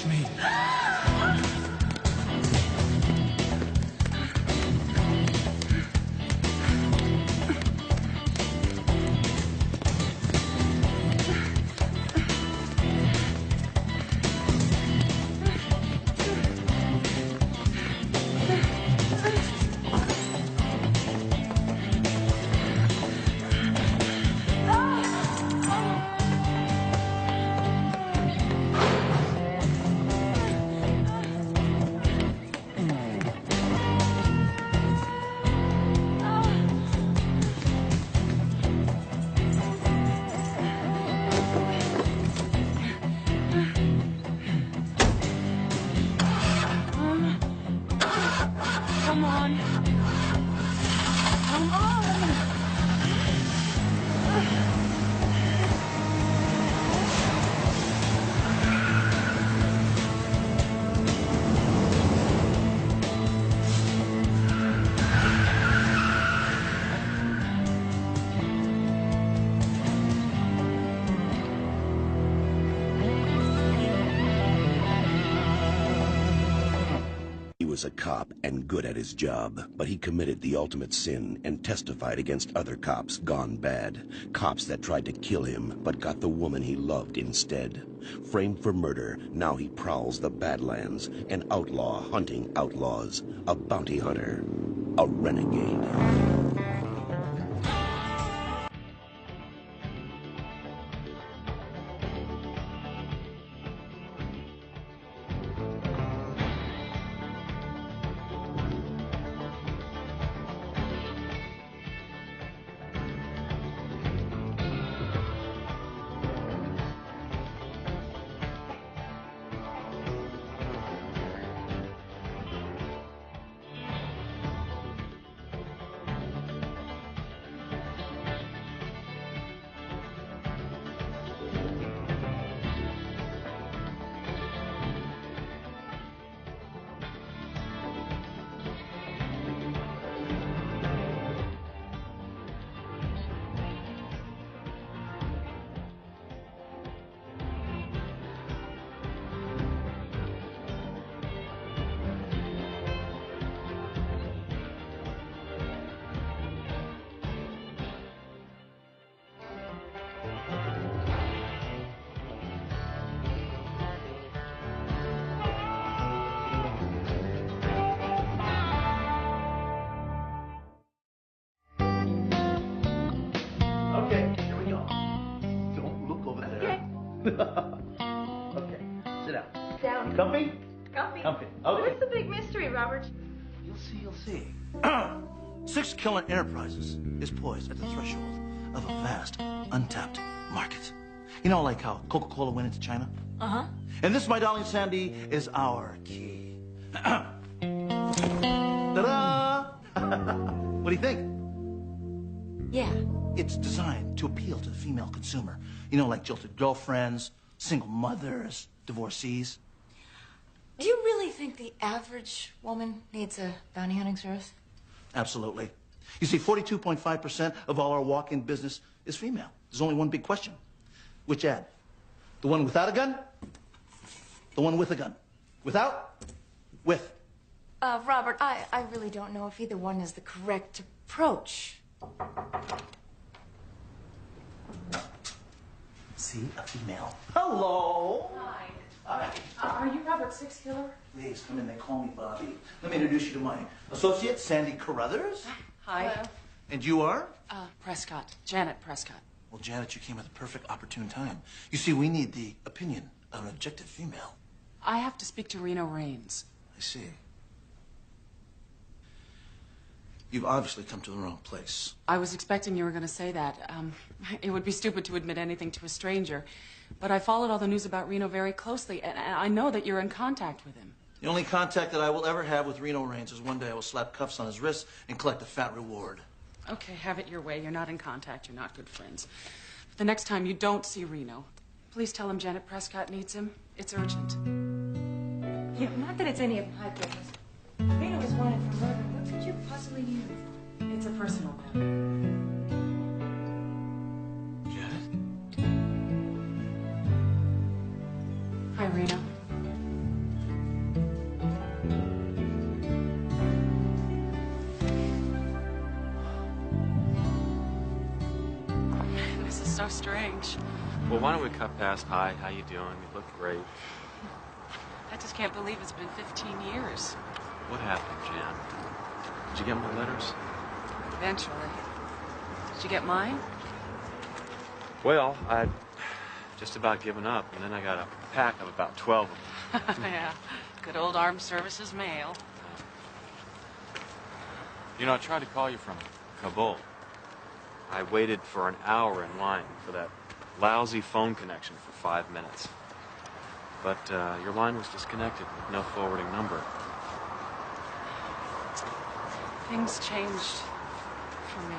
Release me. Come on. Come on. He was a cop and good at his job, but he committed the ultimate sin and testified against other cops gone bad. Cops that tried to kill him, but got the woman he loved instead. Framed for murder, now he prowls the Badlands, an outlaw hunting outlaws, a bounty hunter, a renegade. Okay, here we go. Don't look over there. Okay, sit down. Down. Comfy? Comfy. Comfy. Okay. What's the big mystery, Robert? You'll see, you'll see. Six Killer Enterprises is poised at the threshold of a vast, untapped market. You know, like how Coca-Cola went into China? Uh-huh. And this, my darling Sandy, is our key. Ta-da! What do you think? Yeah. It's designed to appeal to the female consumer. You know, like jilted girlfriends, single mothers, divorcees. Do you really think the average woman needs a bounty hunting service? Absolutely. You see, 42.5% of all our walk-in business is female. There's only one big question. Which ad? The one without a gun? The one with a gun? Without? With. Robert, I really don't know if either one is the correct approach. See, a female. Hello. Hi. Hi. Are you Robert Six Killer? Please, come in. They call me Bobby. Let me introduce you to my associate, Sandy Carruthers. Hi. Hello. And you are? Prescott. Janet Prescott. Well, Janet, you came at the perfect opportune time. You see, we need the opinion of an objective female. I have to speak to Reno Raines. I see. You've obviously come to the wrong place. I was expecting you were going to say that. It would be stupid to admit anything to a stranger. But I followed all the news about Reno very closely, and I know that you're in contact with him. The only contact that I will ever have with Reno Raines is one day I will slap cuffs on his wrists and collect a fat reward. Okay, have it your way. You're not in contact. You're not good friends. But the next time you don't see Reno, please tell him Janet Prescott needs him. It's urgent. Yeah, not that it's any of my business. Reno was wanted for murder. What could you possibly use? It's a personal matter. Janet? Hi, Reno. strange. Well, why don't we cut past hi, how you doing? You look great. I just can't believe it's been 15 years. What happened, Jan? Did you get my letters? Eventually. Did you get mine? Well, I'd just about given up, and then I got a pack of about 12 of them. Yeah. Good old armed services mail. You know, I tried to call you from Kabul. I waited for an hour in line for that lousy phone connection for 5 minutes. But your line was disconnected with no forwarding number. Things changed for me.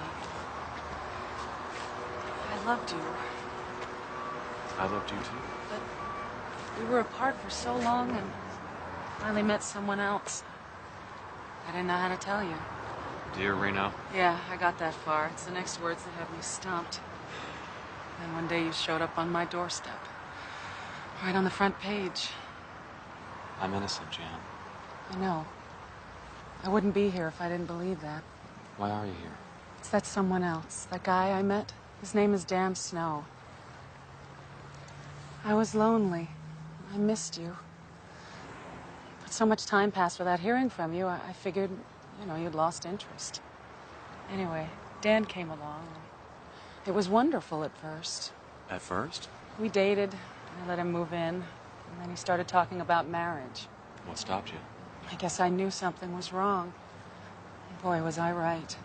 I loved you, I loved you too. but we were apart for so long and finally met someone else. I didn't know how to tell you. Dear Reno, Yeah, I got that far. It's the next words that have me stumped. Then one day you showed up on my doorstep. Right on the front page. I'm innocent, Jan. I know. I wouldn't be here if I didn't believe that. Why are you here? It's that someone else. That guy I met. His name is Dan Snow. I was lonely. I missed you. But so much time passed without hearing from you, I figured, you know, you'd lost interest. Anyway, Dan came along. It was wonderful at first. At first? We dated. I let him move in. And then he started talking about marriage. What stopped you? I guess I knew something was wrong. Boy, was I right.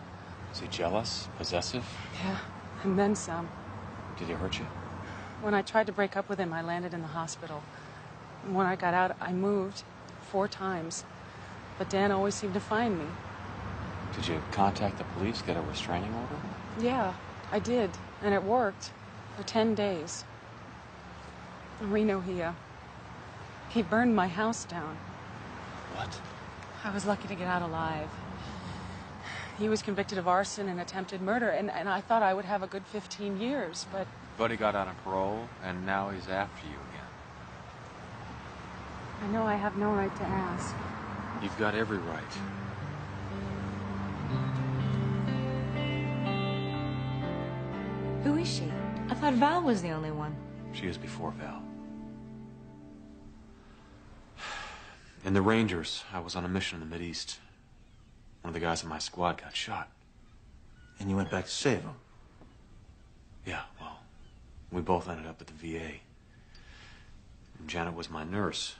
Is he jealous? Possessive? Yeah, and then some. Did he hurt you? When I tried to break up with him, I landed in the hospital. And when I got out, I moved 4 times. But Dan always seemed to find me. Did you contact the police, get a restraining order? Yeah, I did. And it worked. For 10 days. Reno, he burned my house down. What? I was lucky to get out alive. He was convicted of arson and attempted murder, and I thought I would have a good 15 years, but... But he got out on parole, and now he's after you again. I know I have no right to ask. You've got every right. Who is she? I thought Val was the only one. She is before Val. In the Rangers, I was on a mission in the Mideast. One of the guys in my squad got shot. And you went back to save him. Yeah, well, we both ended up at the VA. And Janet was my nurse.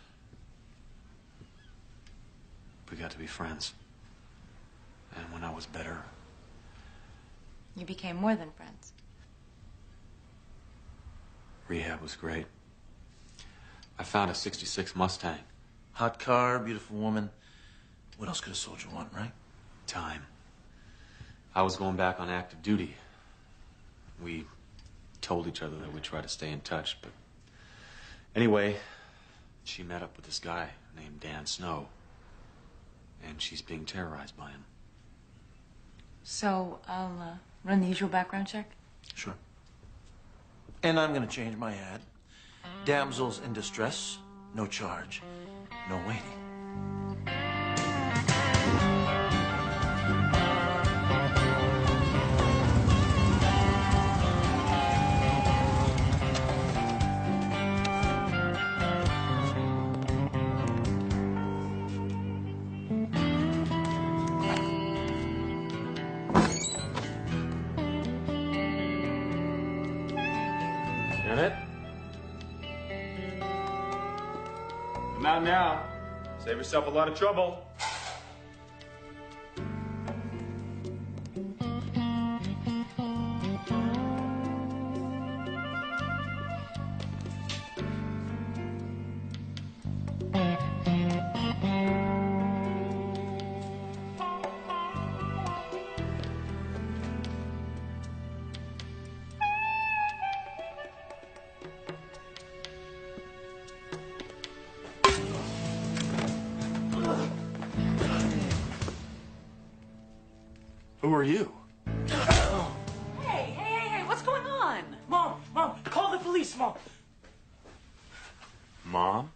We got to be friends. And when I was better... You became more than friends. Rehab was great. I found a '66 Mustang. Hot car, beautiful woman. What else could a soldier want, right? Time. I was going back on active duty. We told each other that we'd try to stay in touch, but... Anyway, she met up with this guy named Dan Snow. And she's being terrorized by him. So, I'll run the usual background check? Sure. And I'm gonna change my ad. Damsels in distress, no charge, no waiting. Janet? Come out now. Save yourself a lot of trouble. Who are you? Hey, what's going on? Mom, call the police, Mom. Mom?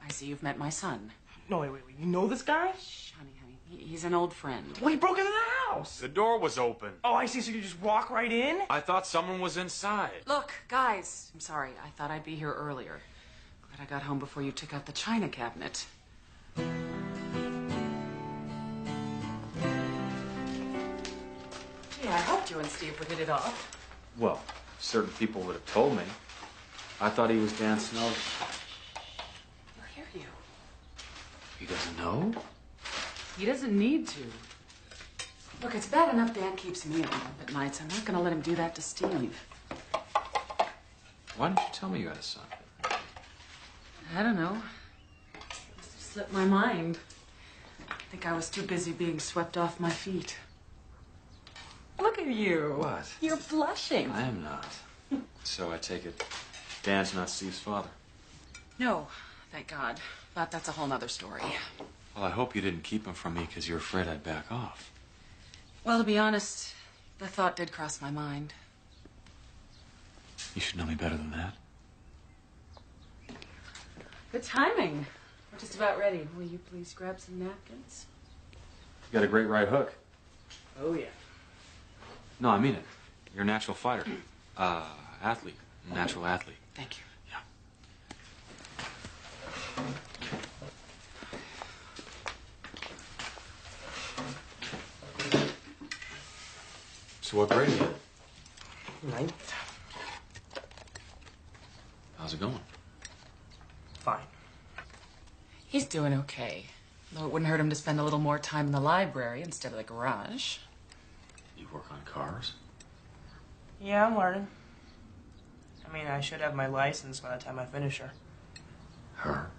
I see you've met my son. No, wait. You know this guy? Shh, honey. He's an old friend. Well, he broke into the house? The door was open. Oh, I see. So you just walk right in? I thought someone was inside. Look, guys, I'm sorry. I thought I'd be here earlier. Glad I got home before you took out the china cabinet. Gee, I hoped you and Steve would hit it off. Well, certain people would have told me. I thought he was Dan Snow. He'll hear you. He doesn't know? He doesn't need to. Look, it's bad enough Dan keeps me up at nights. I'm not going to let him do that to Steve. Why didn't you tell me you had a son? I don't know. Must have slipped my mind. I think I was too busy being swept off my feet. Look at you. What? You're blushing. I am not. So I take it Dan's not Steve's father. No, thank God. But that's a whole nother story. Well, I hope you didn't keep him from me because you're afraid I'd back off. Well, to be honest, the thought did cross my mind. You should know me better than that. Good timing. We're just about ready. Will you please grab some napkins? You got a great right hook. Oh, yeah. No, I mean it. You're a natural fighter. Athlete. Natural athlete. Thank you. Yeah. So what grade are you in? Ninth. How's it going? Fine. He's doing okay. Though it wouldn't hurt him to spend a little more time in the library instead of the garage. You work on cars? Yeah, I'm learning. I mean, I should have my license by the time I finish her. Her?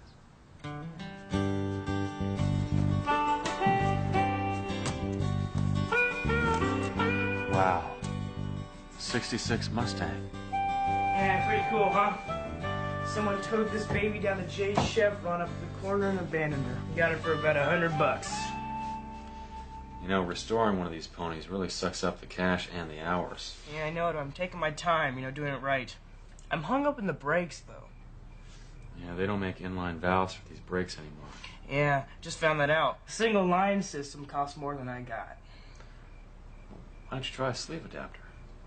Wow. 66 Mustang. Yeah, pretty cool, huh? Someone towed this baby down to Jay's Chevron up to the corner and abandoned her. Got her for about $100. You know, restoring one of these ponies really sucks up the cash and the hours. Yeah, I know it. I'm taking my time, doing it right. I'm hung up in the brakes, though. Yeah, they don't make inline valves for these brakes anymore. Yeah, just found that out. A single line system costs more than I got. Why don't you try a sleeve adapter?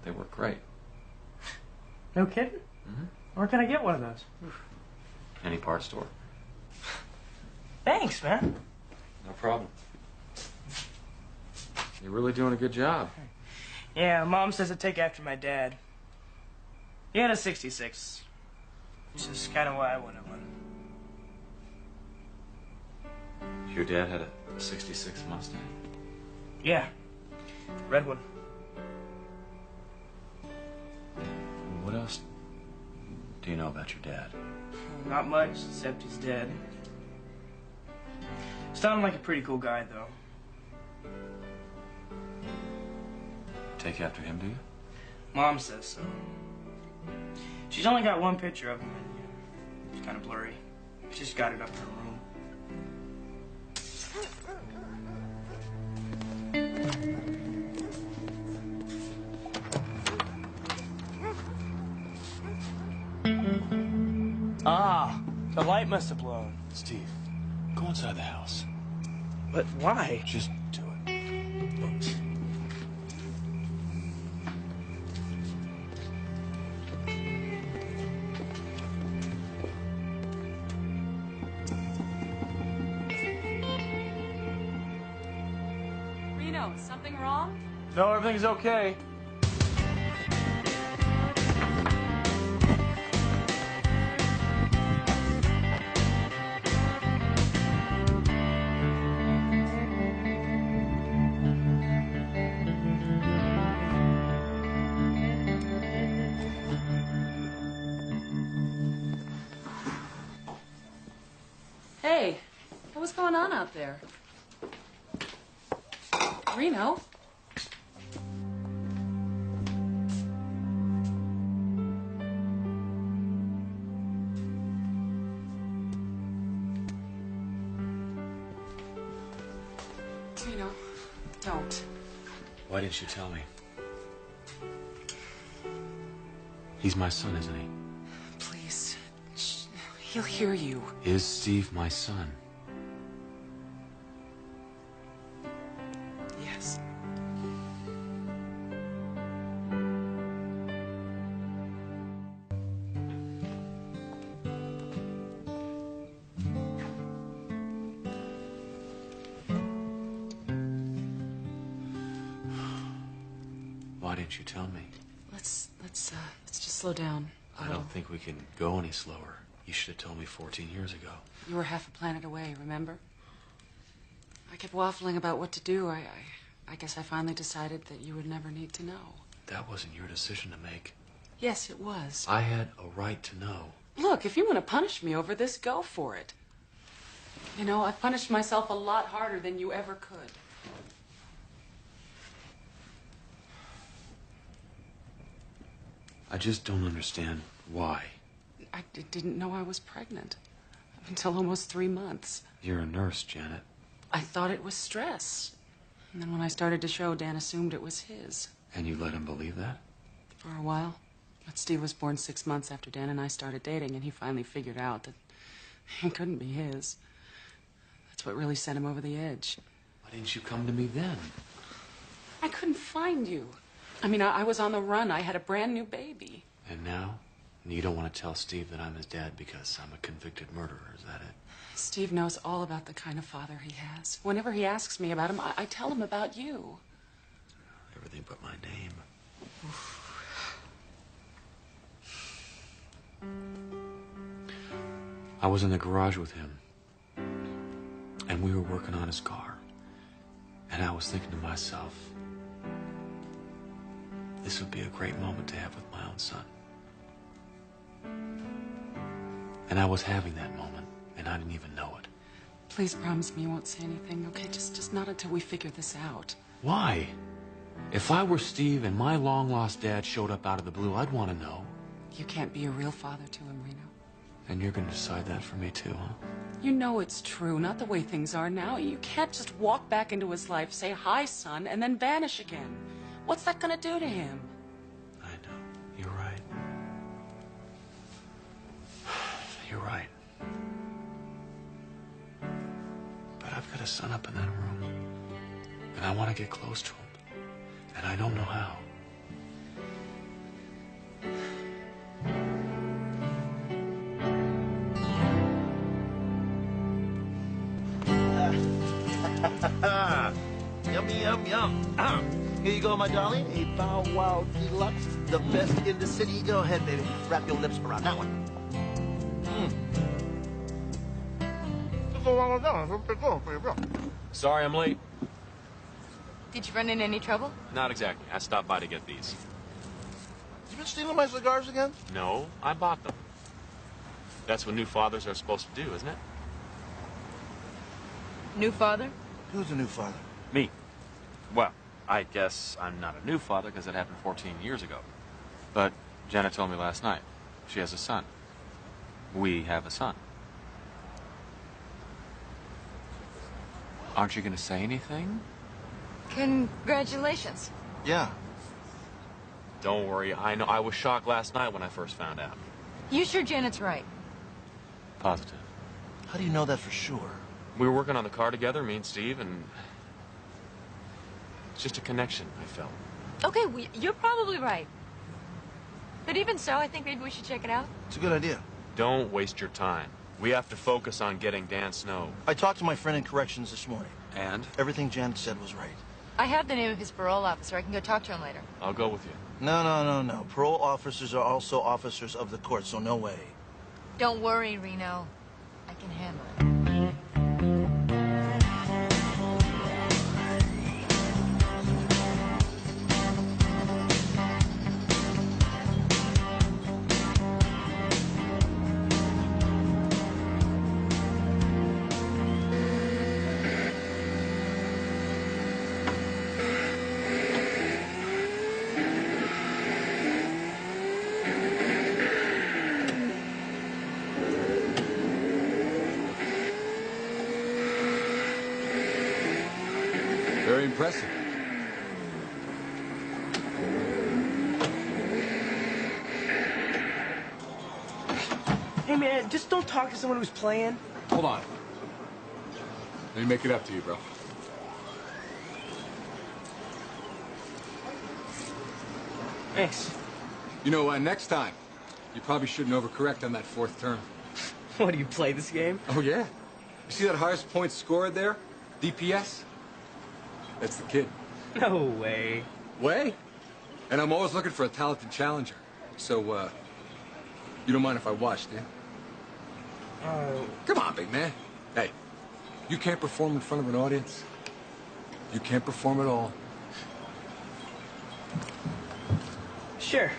They work great. No kidding? Mm-hmm. Where can I get one of those? Any part store. Thanks, man. No problem. You're really doing a good job. Yeah, Mom says I take after my dad. He had a 66. Which is kind of why I wanted one. Your dad had a 66 Mustang? Yeah. Red one. What else do you know about your dad? Not much, except he's dead. Sounded like a pretty cool guy, though. Take after him, do you? Mom says so. She's only got one picture of him, and it's kind of blurry. She's got it up in her room. Ah, the light must have blown. Steve, go inside the house. But why? Just do it. Reno, something wrong? No, everything's okay. Hey, what's going on out there? Reno? Reno, don't. Why didn't you tell me? He's my son, isn't he? Please. Shh. He'll hear you. Is Steve my son? Yes. Why didn't you tell me? Let's just slow down a I little. don't think we can go any slower. You should have told me 14 years ago. You were half a planet away, remember? I kept waffling about what to do. I guess I finally decided that you would never need to know. That wasn't your decision to make. Yes, it was. I had a right to know. Look, if you want to punish me over this, go for it. You know, I've punished myself a lot harder than you ever could. I just don't understand why. I didn't know I was pregnant until almost 3 months. You're a nurse, Janet. I thought it was stress. And then when I started to show, Dan assumed it was his. And you let him believe that? For a while. But Steve was born 6 months after Dan and I started dating, and he finally figured out that it couldn't be his. That's what really sent him over the edge. Why didn't you come to me then? I couldn't find you. I mean, I was on the run. I had a brand new baby. And now? You don't want to tell Steve that I'm his dad because I'm a convicted murderer, is that it? Steve knows all about the kind of father he has. Whenever he asks me about him, I tell him about you. Everything but my name. I was in the garage with him, and we were working on his car. And I was thinking to myself, this would be a great moment to have with my own son. And I was having that moment, and I didn't even know it. Please promise me you won't say anything, okay? Just not until we figure this out. Why? If I were Steve and my long-lost dad showed up out of the blue, I'd want to know. You can't be a real father to him, Reno. And you're going to decide that for me too, huh? You know it's true, not the way things are now. You can't just walk back into his life, say, hi, son, and then vanish again. What's that going to do to him? I know. You're right. You're right. But I've got a son up in that room, and I want to get close to him, and I don't know how. Yummy, yum, yum. Here you go, my darling. A Bow Wow Deluxe. The best in the city. Go ahead, baby. Wrap your lips around that one. Sorry I'm late. Did you run into any trouble? Not exactly. I stopped by to get these. You been stealing my cigars again? No, I bought them. That's what new fathers are supposed to do, isn't it? New father? Who's the new father? Me. Well, I guess I'm not a new father because it happened 14 years ago. But Janet told me last night. She has a son. We have a son. Aren't you going to say anything? Congratulations. Yeah. Don't worry. I know. I was shocked last night when I first found out. You sure Janet's right? Positive. How do you know that for sure? We were working on the car together, me and Steve, and it's just a connection I felt. Okay, well, you're probably right. But even so, I think maybe we should check it out. It's a good idea. Don't waste your time. We have to focus on getting Dan Snow. I talked to my friend in corrections this morning. And? Everything Janet said was right. I have the name of his parole officer. I can go talk to him later. I'll go with you. No. Parole officers are also officers of the court, so no way. Don't worry, Reno. I can handle it. Very impressive. Hey, man, just don't talk to someone who's playing. Hold on. Let me make it up to you, bro. Thanks. You know, next time, you probably shouldn't overcorrect on that fourth turn. What, do you play this game? Oh, yeah? You see that highest point scored there? DPS? That's the kid. No way. Way? And I'm always looking for a talented challenger. So, you don't mind if I watch, do you? Come on, big man. Hey, you can't perform in front of an audience. You can't perform at all. Sure.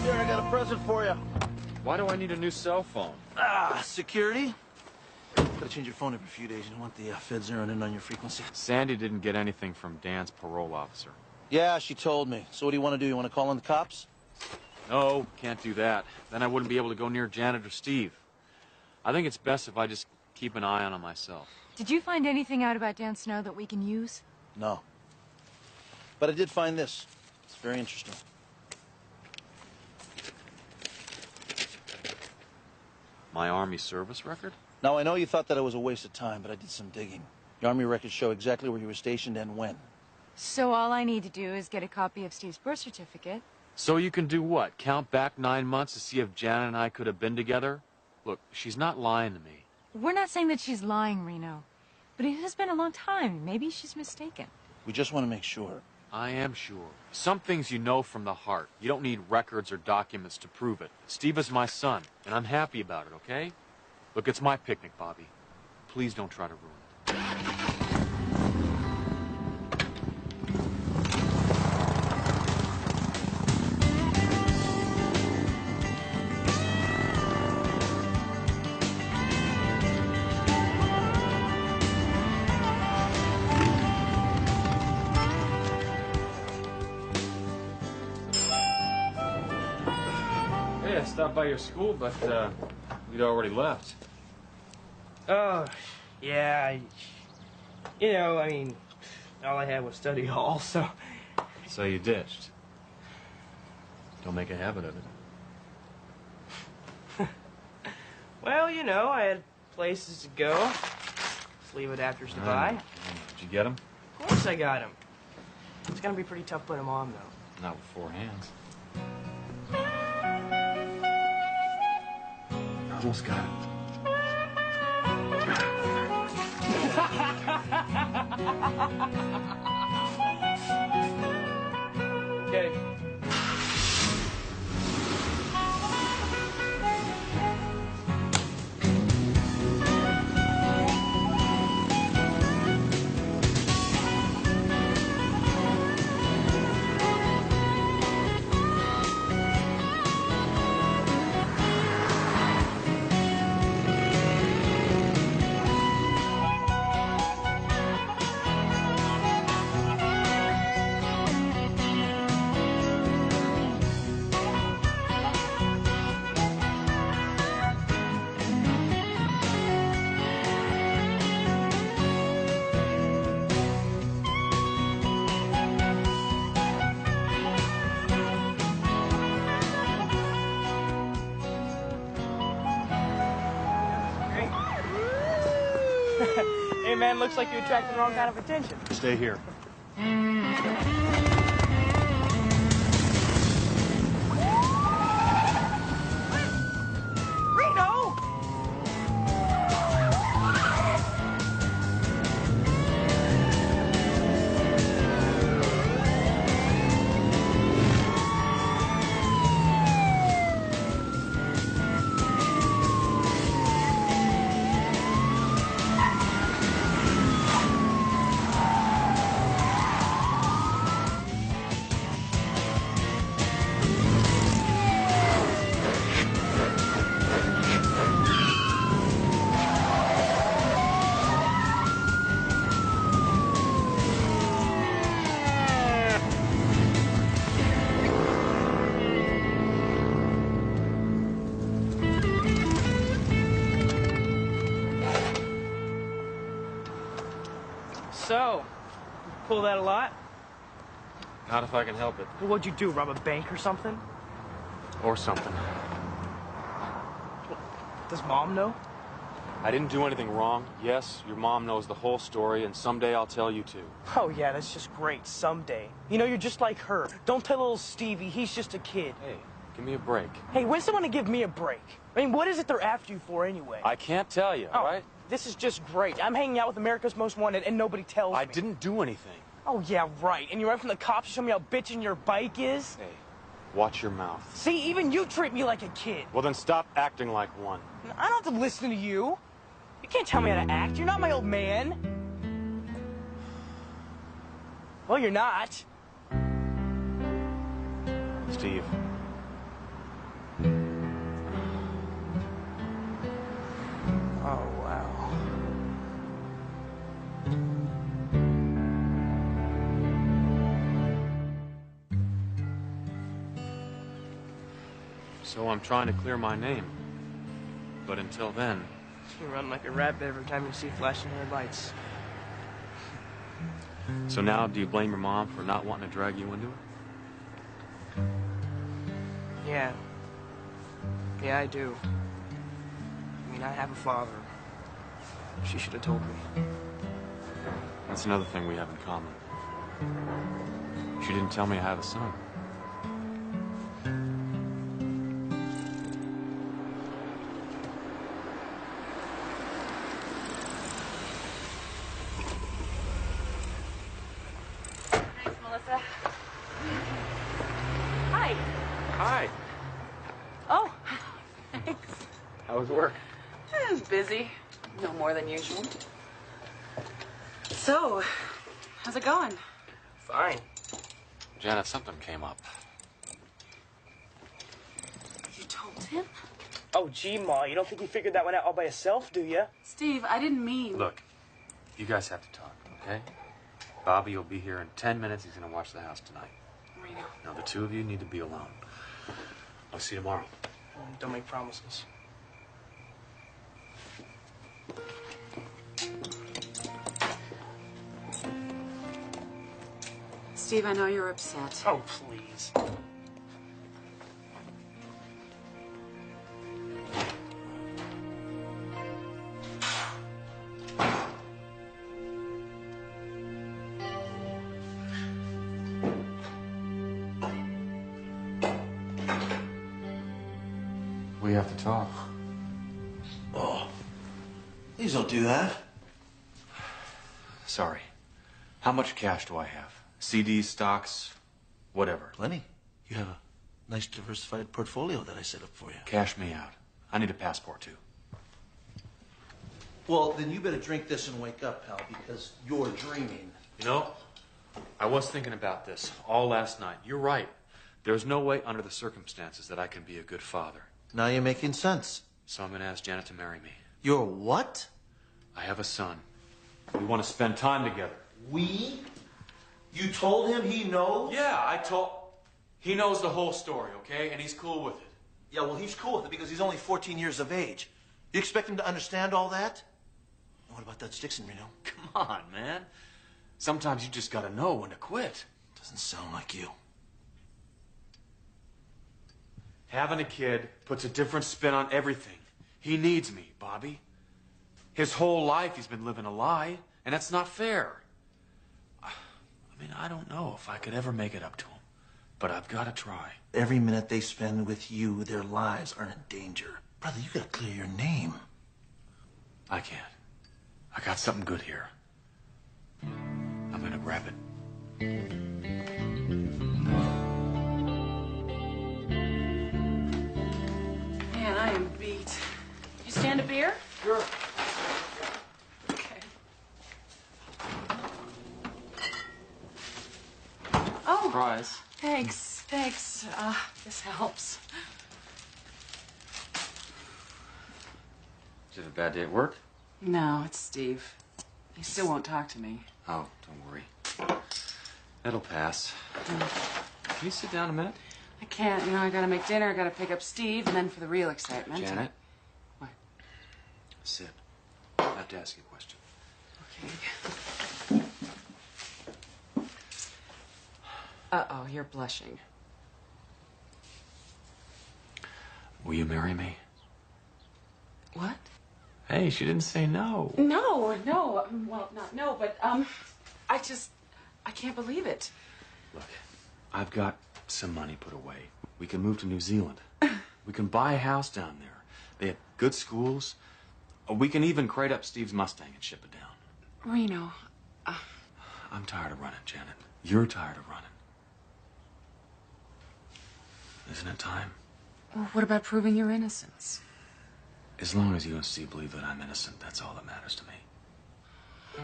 Here, I got a present for you. Why do I need a new cell phone? Security. Gotta change your phone every few days. You don't want the feds zeroing in on your frequency. Sandy didn't get anything from Dan's parole officer. Yeah, she told me. So what do you want to do? You want to call in the cops? No, can't do that. Then I wouldn't be able to go near Janet or Steve. I think it's best if I just keep an eye on him myself. Did you find anything out about Dan Snow that we can use? No. But I did find this. It's very interesting. My Army service record? Now, I know you thought that it was a waste of time, but I did some digging. The Army records show exactly where you were stationed and when. So all I need to do is get a copy of Steve's birth certificate. So you can do what? Count back 9 months to see if Janet and I could have been together? Look, she's not lying to me. We're not saying that she's lying, Reno. But it has been a long time. Maybe she's mistaken. We just want to make sure. I am sure. Some things you know from the heart. You don't need records or documents to prove it. Steve is my son, and I'm happy about it, okay? Look, it's my picnic, Bobby. Please don't try to ruin it. Hey, I stopped by your school, but we'd already left. Oh, yeah. I mean, all I had was study hall, so... So you ditched. Don't make a habit of it. Well, I had places to go. Sleeve adapters to buy. Did you get them? Of course I got them. It's gonna be pretty tough putting them on, though. Not with 4 hands. Almost got it. Okay. Hey, man, looks like you attracted the wrong kind of attention. Stay here. Reno! So, pull that a lot? Not if I can help it. What'd you do, rob a bank or something? Or something. Does Mom know? I didn't do anything wrong. Yes, your mom knows the whole story, and someday I'll tell you too. Oh, yeah, that's just great. Someday. You know, you're just like her. Don't tell little Stevie. He's just a kid. Hey, give me a break. Hey, when's someone to give me a break? I mean, what is it they're after you for anyway? I can't tell you, all right? This is just great. I'm hanging out with America's Most Wanted, and nobody tells me. I didn't do anything. Oh, yeah, right. And you're right from the cops to show me how bitchin' your bike is? Hey, watch your mouth. See, even you treat me like a kid. Well, then stop acting like one. I don't have to listen to you. You can't tell me how to act. You're not my old man. Well, you're not. Steve. Oh, wow. So I'm trying to clear my name. But until then... You run like a rabbit every time you see flashing red lights. So now, do you blame your mom for not wanting to drag you into it? Yeah. Yeah, I do. I mean, I have a father. She should have told me. That's another thing we have in common. She didn't tell me I have a son. Thanks, Melissa. Hi. Hi. Oh, thanks. How was work? Busy. No more than usual. So, how's it going? Fine. Janet, something came up. You told him? Oh, gee, Ma, you don't think he figured that one out all by himself, do you? Steve, I didn't mean... Look, you guys have to talk, okay? Bobby will be here in 10 minutes. He's going to watch the house tonight. Reno. Now, the two of you need to be alone. I'll see you tomorrow. Don't make promises. Steve, I know you're upset. Oh, please. We have to talk. Oh, please don't do that. Sorry. How much cash do I have? CDs, stocks, whatever. Plenty. You have a nice diversified portfolio that I set up for you. Cash me out. I need a passport, too. Well, then you better drink this and wake up, pal, because you're dreaming. You know, I was thinking about this all last night. You're right. There's no way under the circumstances that I can be a good father. Now you're making sense. So I'm going to ask Janet to marry me. You're what? I have a son. We want to spend time together. We? You told him he knows? Yeah, I told... He knows the whole story, okay? And he's cool with it. Yeah, well, he's cool with it because he's only 14 years of age. You expect him to understand all that? What about that Stixon, Reno? Come on, man. Sometimes you just got to know when to quit. Doesn't sound like you. Having a kid puts a different spin on everything. He needs me, Bobby. His whole life he's been living a lie, and that's not fair. I mean, I don't know if I could ever make it up to him, but I've got to try. Every minute they spend with you, their lives are in danger. Brother, you gotta clear your name. I can't. I got something good here. I'm gonna grab it. Man, I am beat. You stand a beer? Sure. Okay. Oh. Surprise. Thanks. This helps. Did you have a bad day at work? No, it's Steve. He still won't talk to me. Oh, don't worry. It'll pass. Can you sit down a minute? I can't. You know, I gotta make dinner, I gotta pick up Steve, and then for the real excitement. Janet? What? Sit. I have to ask you a question. Okay. Uh-oh, you're blushing. Will you marry me? What? Hey, she didn't say no. No, no. Well, not no, but, I can't believe it. Look, I've got some money put away. We can move to New Zealand. We can buy a house down there. They have good schools. We can even crate up Steve's Mustang and ship it down. Reno, I'm tired of running, Janet. You're tired of running. Isn't it time? well, what about proving your innocence? As long as you and Steve believe that I'm innocent, that's all that matters to me.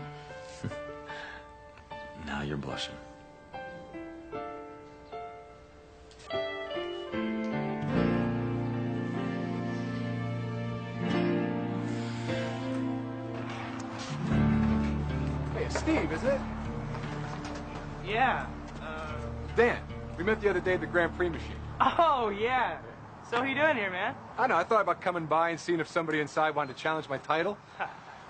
Now you're blushing. Hey, it's Steve, isn't it? Yeah. Dan. We met the other day at the Grand Prix machine. Oh, yeah. So what you doing here, man? I know, I thought about coming by and seeing if somebody inside wanted to challenge my title.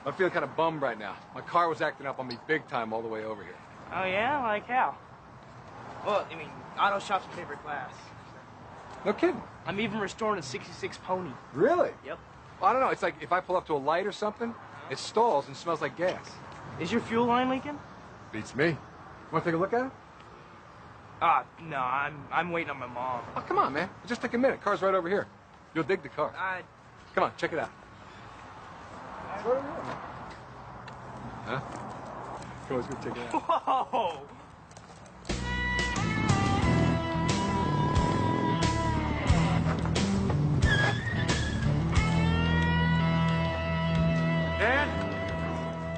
I'm feeling kind of bummed right now. My car was acting up on me big time all the way over here. Oh, yeah? Like how? Well, I mean, auto shop's my favorite class. No kidding. I'm even restoring a 66 Pony. Really? Yep. Well, I don't know, it's like if I pull up to a light or something, it stalls and smells like gas. Is your fuel line leaking? Beats me. Want to take a look at it? No, I'm waiting on my mom. Oh, come on, man. Just take a minute. Car's right over here. You'll dig the car. Come on, check it out. It's right over here, man. Huh? Come on, let's go check it out. Whoa! Dan,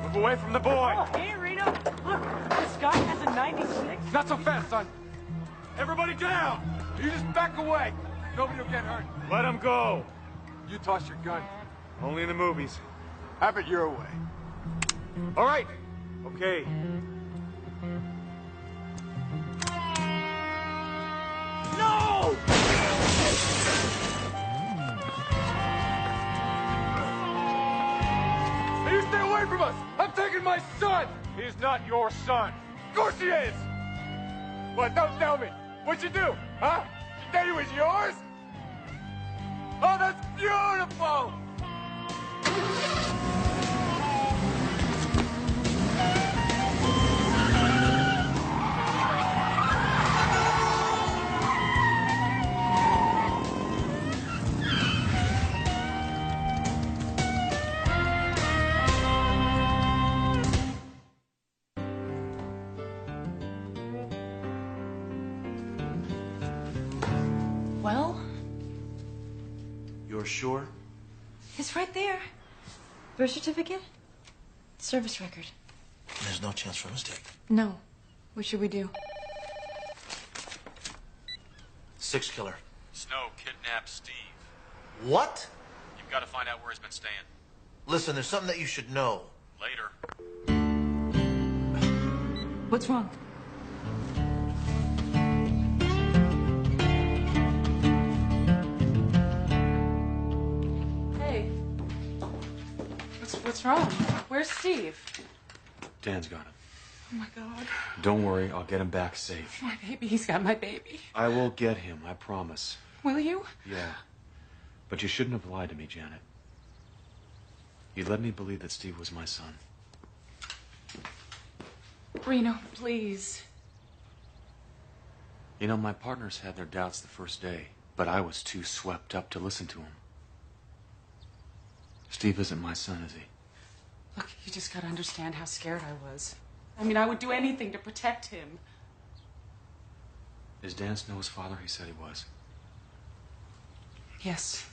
move away from the boy. Oh, hey, Reno. Look, this guy has a 96. Not so fast, son. Everybody down. You just back away. Nobody will get hurt. Let him go. You toss your gun. Only in the movies. Have it your way. All right. Okay. No! Hey, you stay away from us. I'm taking my son. He's not your son. Of course he is. What? Don't tell me. What'd you do? Huh? You said he was yours? Oh, that's beautiful. Well, You're sure? it's right there. Birth certificate, service record. There's no chance for a mistake. No. What should we do? Six killer. Snow kidnapped Steve. What? You've got to find out where he's been staying. Listen, there's something that you should know. Later. What's wrong? Hey. What's wrong? Where's Steve? Dan's got him. Oh, my God. Don't worry, I'll get him back safe. My baby. He's got my baby. I will get him, I promise. Will you? Yeah. But you shouldn't have lied to me, Janet. You led me believe that Steve was my son. Reno, please. You know, my partners had their doubts the first day, but I was too swept up to listen to him. Steve isn't my son, is he? Look, you just gotta understand how scared I was. I mean, I would do anything to protect him. Is Dan Snow's father? He said he was. Yes.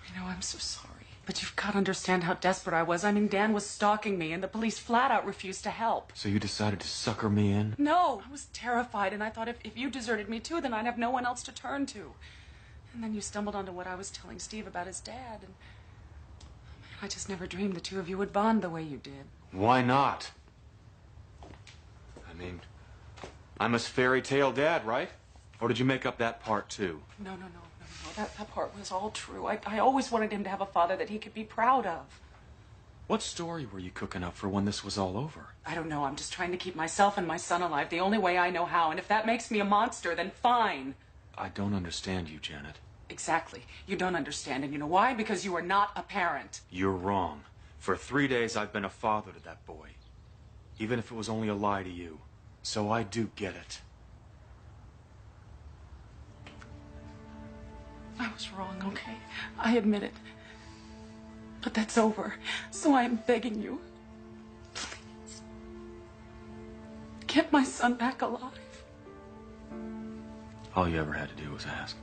Reno, I'm so sorry. But you've got to understand how desperate I was. I mean, Dan was stalking me, and the police flat out refused to help. So you decided to sucker me in? No, I was terrified, and I thought if you deserted me too, then I'd have no one else to turn to. And then you stumbled onto what I was telling Steve about his dad, and I just never dreamed the two of you would bond the way you did. Why not? I mean, I'm his fairy tale dad, right? Or did you make up that part too? No. That part was all true. I always wanted him to have a father that he could be proud of. What story were you cooking up for when this was all over? I don't know. I'm just trying to keep myself and my son alive the only way I know how. And if that makes me a monster, then fine. I don't understand you, Janet. Exactly. You don't understand. And you know why? Because you are not a parent. You're wrong. For 3 days, I've been a father to that boy. Even if it was only a lie to you. So I do get it. I was wrong, okay? I admit it. But that's over. So I am begging you, please, get my son back alive. All you ever had to do was ask.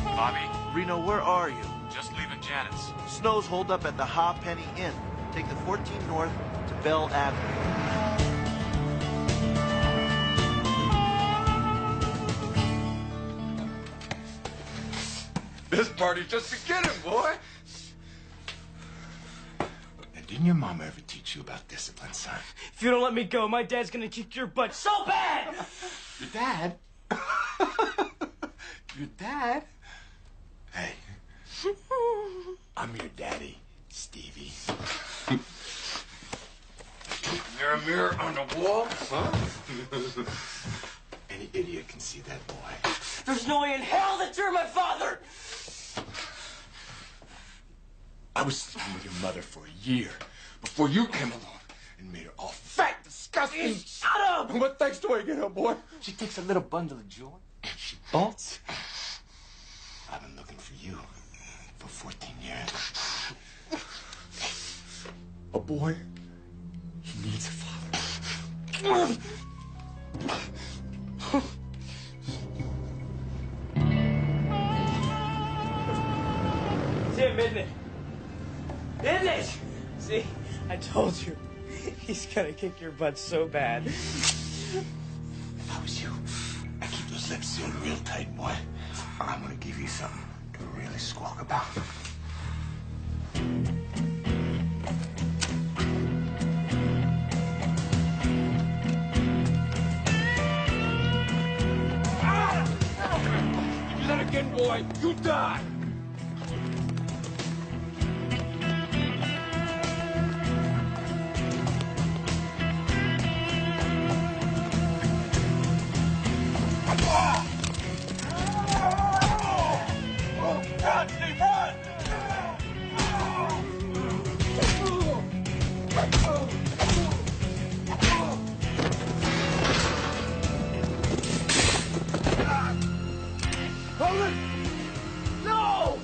Bobby, Reno, where are you? just leaving Janet's. Snow's holed up at the Ha Penny Inn. Take the 14 north to Bell Avenue. This party's just beginning, boy. And didn't your mama ever teach you about discipline, son? If you don't let me go, my dad's gonna kick your butt so bad! Your dad? Your dad? Hey, I'm your daddy, Stevie. Mirror, mirror on the wall, huh? Any idiot can see that boy. There's no way in hell that you're my father! I was sleeping with your mother for a year before you came along and made her all fat, disgusting. Shut up! And what thanks do I get her, boy? She takes a little bundle of joy and she bolts. I've been looking for you for 14 years. A boy, he needs a father. It's him, isn't it? Isn't it? See, I told you. He's gonna kick your butt so bad. If I was you, I'd keep those lips sealed real tight, boy. I'm gonna give you something to really squawk about. You do that again, boy, you die. No!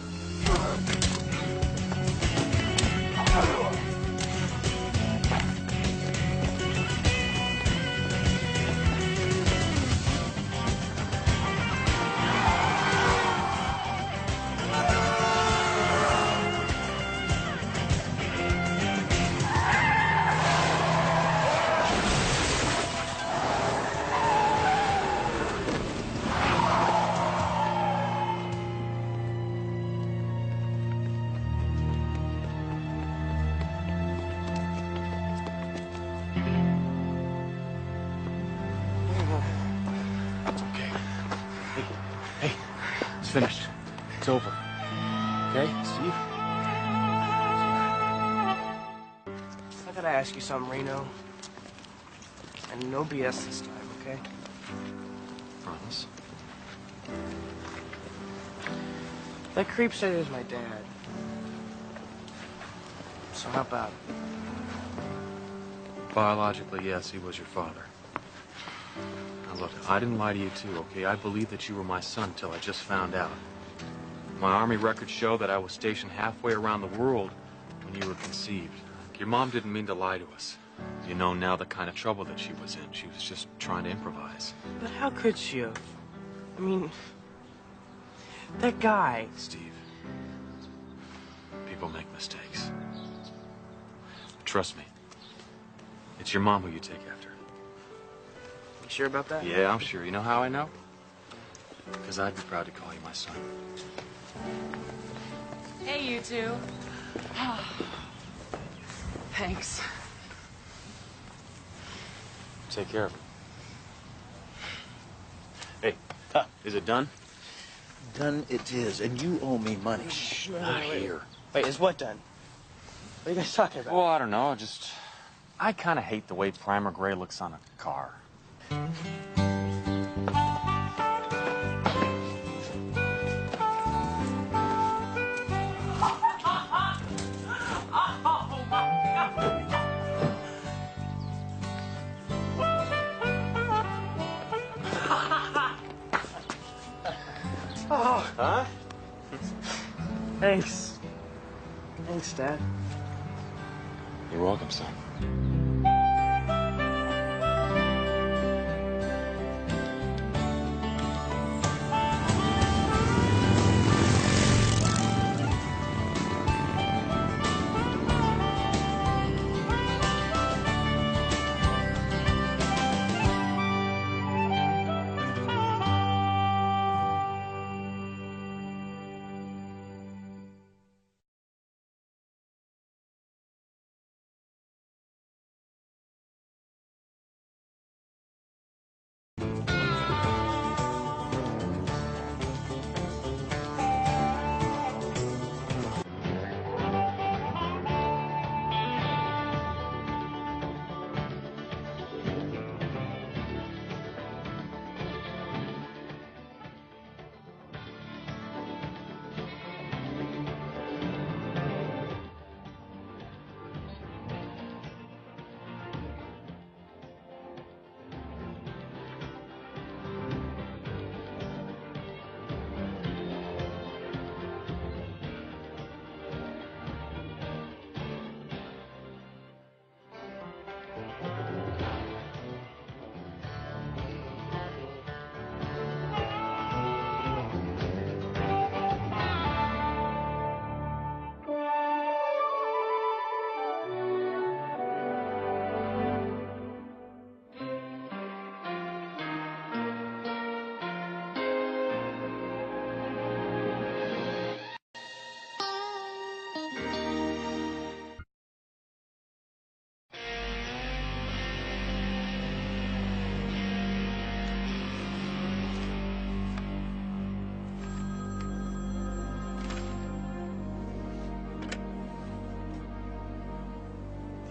It's okay. Hey, it's finished. It's over. Okay, Steve? I gotta ask you something, Reno. And no BS this time, okay? Promise. That creep said he was my dad. So how about it? Biologically, yes, he was your father. Now look, I didn't lie to you too, okay? I believed that you were my son till I just found out. My Army records show that I was stationed halfway around the world when you were conceived. Your mom didn't mean to lie to us. You know now the kind of trouble that she was in. She was just trying to improvise. But how could she have? I mean, that guy. Steve, people make mistakes. Trust me. It's your mom who you take after. You sure about that? Yeah, I'm sure. You know how I know? Because I'd be proud to call you my son. Hey, you two. Thanks. Take care of him. Hey, is it done? Done it is, and you owe me money. Shh, not here. Wait, is what done? What are you guys talking about? Well, I don't know. I kind of hate the way primer gray looks on a car. Oh, Huh? thanks. Thanks, Dad. You're welcome, son.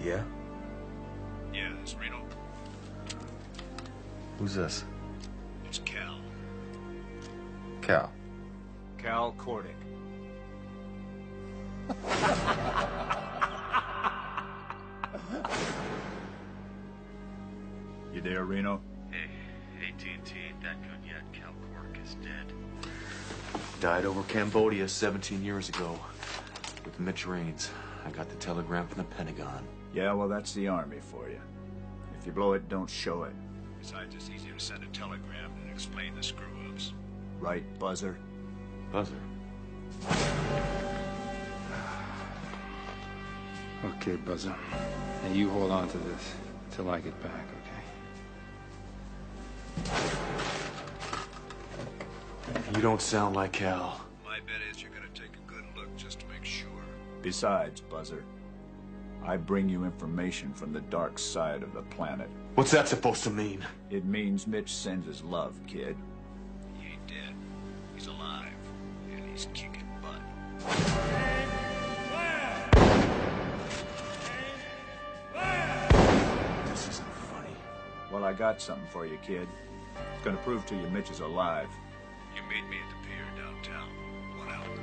Yeah? Yeah, this Reno. Who's this? It's Cal. Cal. Cal Cordick. You there, Reno? Hey, AT&T ain't that good yet. Cal Cork is dead. Died over Cambodia 17 years ago with Mitch Raines. I got the telegram from the Pentagon. Yeah, well, that's the Army for you. If you blow it, don't show it. Besides, it's easier to send a telegram than explain the screw-ups. Right, Buzzer? Buzzer. Okay, Buzzer. Now you hold on to this till I get back, okay? You don't sound like Cal. My bet is you're gonna take a good look just to make sure. Besides, Buzzer, I bring you information from the dark side of the planet. What's that supposed to mean? It means Mitch sends his love, kid. He ain't dead. He's alive. And he's kicking butt. This isn't funny. Well, I got something for you, kid. It's gonna prove to you Mitch is alive. You meet me at the pier downtown. 1 hour.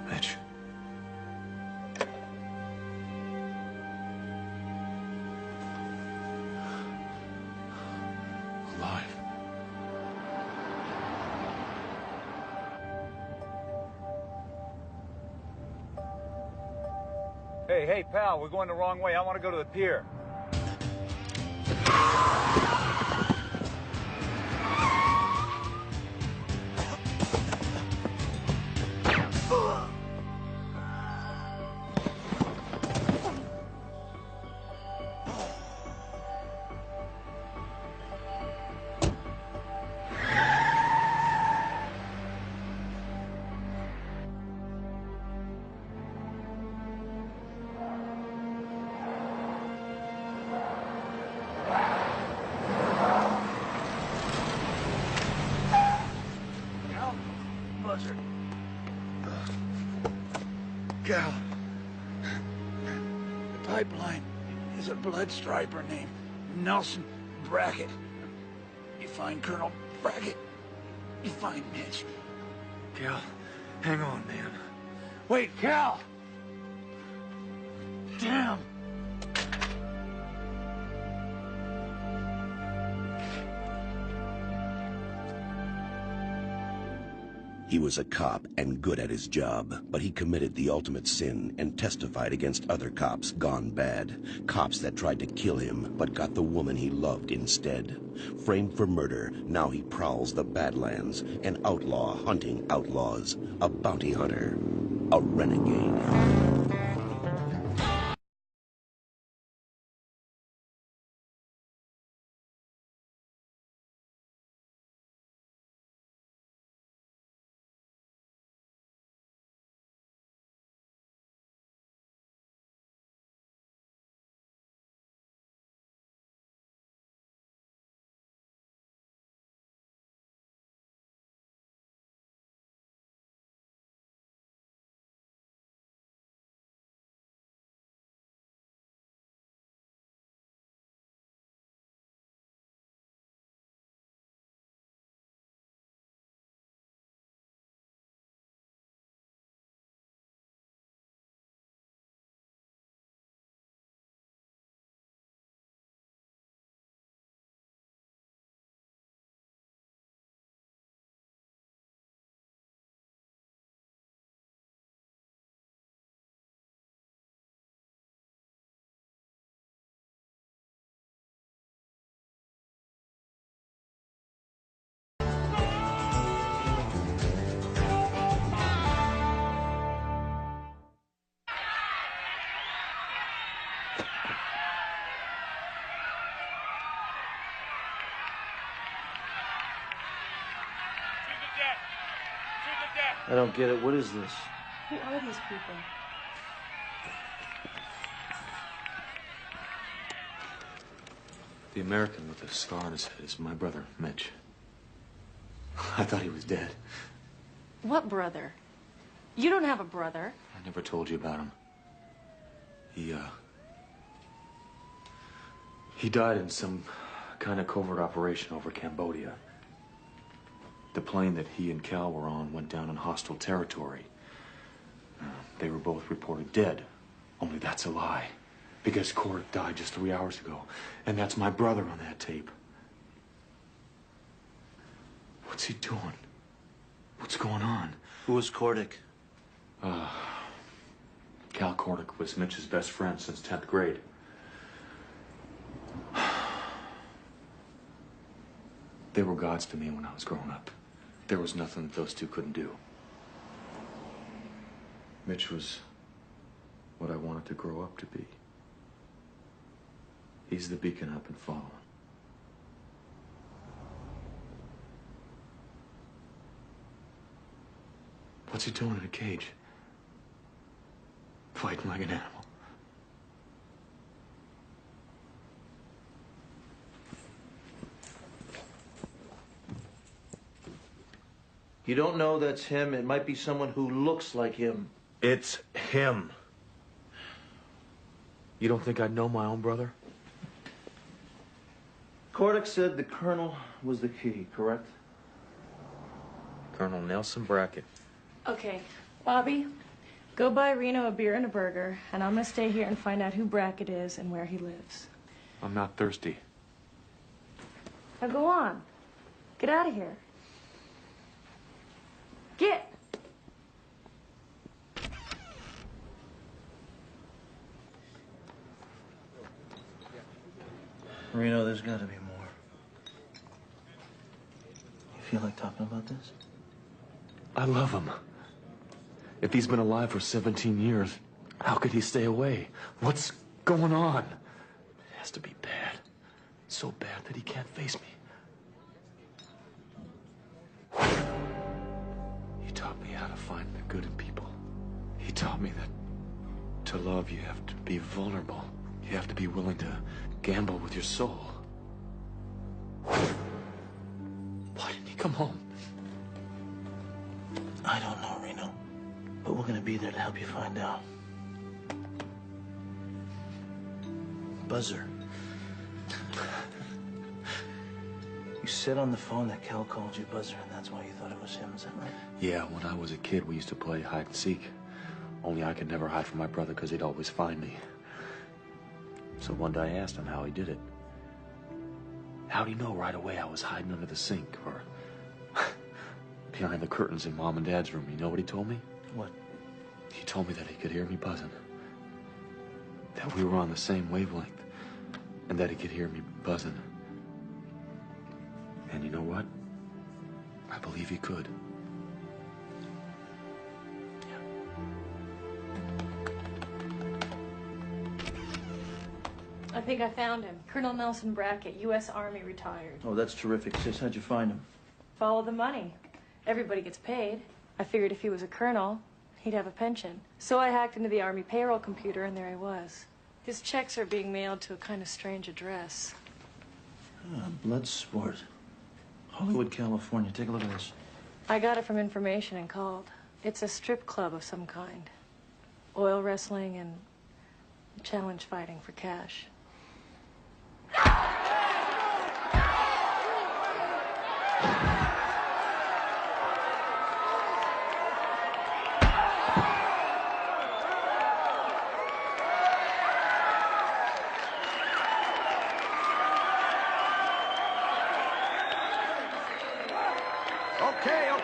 Mitch. Alive. Hey, pal, we're going the wrong way. I want to go to the pier. Cal. The pipeline is a blood striper named Nelson Brackett. You find Colonel Brackett, you find Mitch. Cal, hang on, man. Wait, Cal! Damn! He was a cop and good at his job, but he committed the ultimate sin and testified against other cops gone bad. Cops that tried to kill him, but got the woman he loved instead. Framed for murder, now he prowls the Badlands, an outlaw hunting outlaws, a bounty hunter, a renegade. I don't get it. What is this? Who are these people? The American with the scar on his head is my brother, Mitch. I thought he was dead. What brother? You don't have a brother. I never told you about him. He died in some kind of covert operation over Cambodia. The plane that he and Cal were on went down in hostile territory. They were both reported dead. Only that's a lie. Because Cordick died just 3 hours ago. And that's my brother on that tape. What's he doing? What's going on? Who was Cordick? Cal Cordick was Mitch's best friend since 10th grade. They were gods to me when I was growing up. There was nothing that those two couldn't do. Mitch was what I wanted to grow up to be. He's the beacon I've been following. What's he doing in a cage? Fighting like an animal. You don't know that's him. It might be someone who looks like him. It's him. You don't think I'd know my own brother? Cordick said the colonel was the key, correct? Colonel Nelson Brackett. Okay, Bobby, go buy Reno a beer and a burger, and I'm gonna stay here and find out who Brackett is and where he lives. I'm not thirsty. Now go on. Get out of here. Get! Reno, there's got to be more. You feel like talking about this? I love him. If he's been alive for 17 years, how could he stay away? What's going on? It has to be bad. So bad that he can't face me. He taught me how to find the good in people. He taught me that to love, you have to be vulnerable. You have to be willing to gamble with your soul. Why didn't he come home? I don't know, Reno. But we're gonna be there to help you find out. Buzzer. You said on the phone that Cal called you Buzzer, and that's why you thought it was him, is that right? Yeah, when I was a kid, we used to play hide and seek. Only I could never hide from my brother because he'd always find me. So one day I asked him how he did it. How'd he know right away I was hiding under the sink or behind the curtains in Mom and Dad's room? You know what he told me? What? He told me that he could hear me buzzing. That we were on the same wavelength. And that he could hear me buzzing. And you know what? I believe he could. I think I found him. Colonel Nelson Brackett, U.S. Army, retired. Oh, that's terrific, sis. How'd you find him? Follow the money. Everybody gets paid. I figured if he was a colonel, he'd have a pension. So I hacked into the Army payroll computer, and there he was. His checks are being mailed to a kind of strange address. Blood sport. Hollywood, California. Take a look at this. I got it from information and called. It's a strip club of some kind. Oil wrestling and challenge fighting for cash.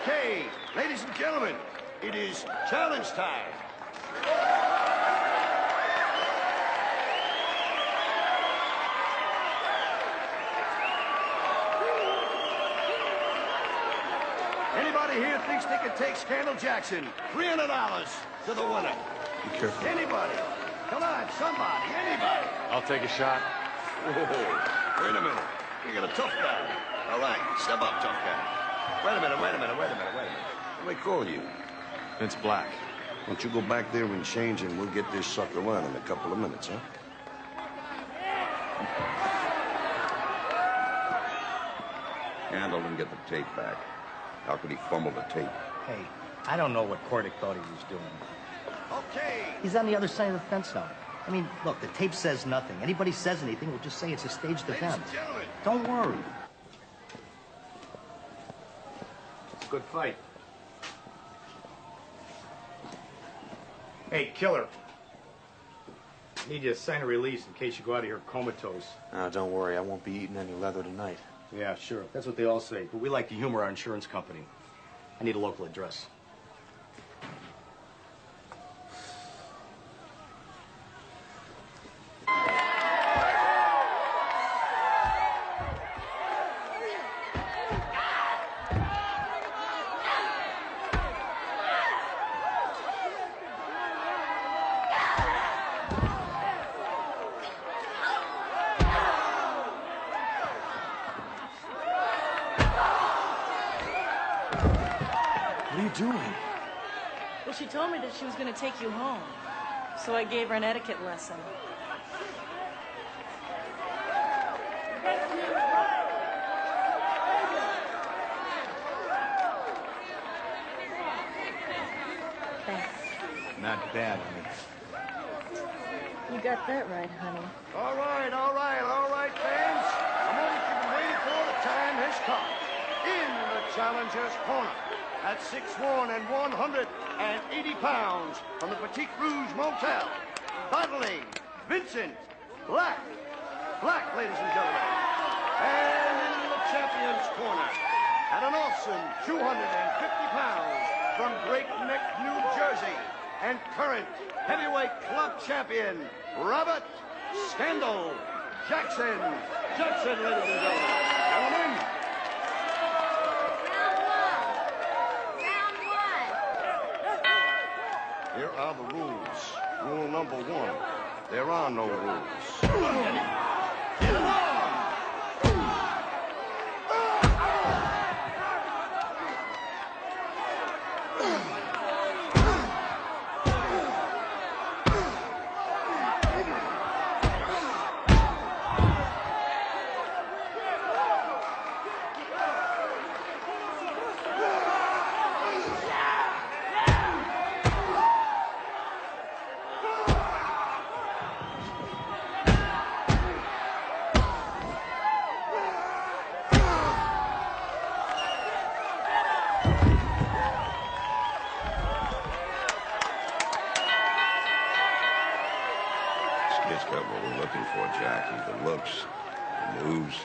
Okay, ladies and gentlemen, it is challenge time. Anybody here thinks they can take Scandal Jackson $300 to the winner? Be careful. Anybody? Come on, somebody, anybody. I'll take a shot. Whoa, wait a minute. You got a tough guy. All right, step up, tough guy. Wait a minute. What do they call you? Vince Black. Why don't you go back there and change, and we'll get this sucker on in a couple of minutes, huh? Handle and get the tape back. How could he fumble the tape? Hey, I don't know what Cordick thought he was doing. Okay. He's on the other side of the fence now. I mean, look, the tape says nothing. Anybody says anything, we'll just say it's a staged event. Don't worry. It's a good fight. Hey, killer. I need you to sign a release in case you go out of here comatose. Don't worry, I won't be eating any leather tonight. Yeah, sure. That's what they all say. But we like to humor our insurance company. I need a local address. What are you doing? Well, she told me that she was going to take you home. So I gave her an etiquette lesson. Thanks. Not bad, honey. You got that right, honey. All right, fans. The moment you've been waiting for, the time has come. In the challenger's corner, at 6'1" and 180 pounds, from the Petite Rouge Motel, battling Vincent Black. Black, ladies and gentlemen. And in the champion's corner, at an awesome 250 pounds, from Great Neck, New Jersey, and current heavyweight club champion, Robert Scandal Jackson. Jackson, ladies and gentlemen. Gentlemen. Here are the rules. Rule number 1, there are no rules. Get along! what we're looking for, Jackie. The looks, the moves.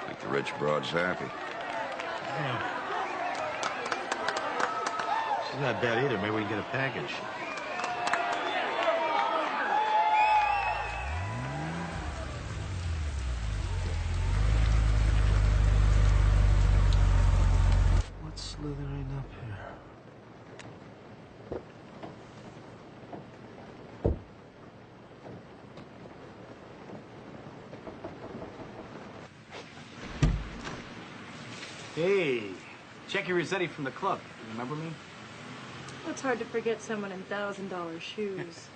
Make the rich broads happy. Yeah. She's not bad either. Maybe we can get a package. What's slithering up here? Hey, Jackie Rossetti from the club. You remember me? It's hard to forget someone in $1,000 shoes.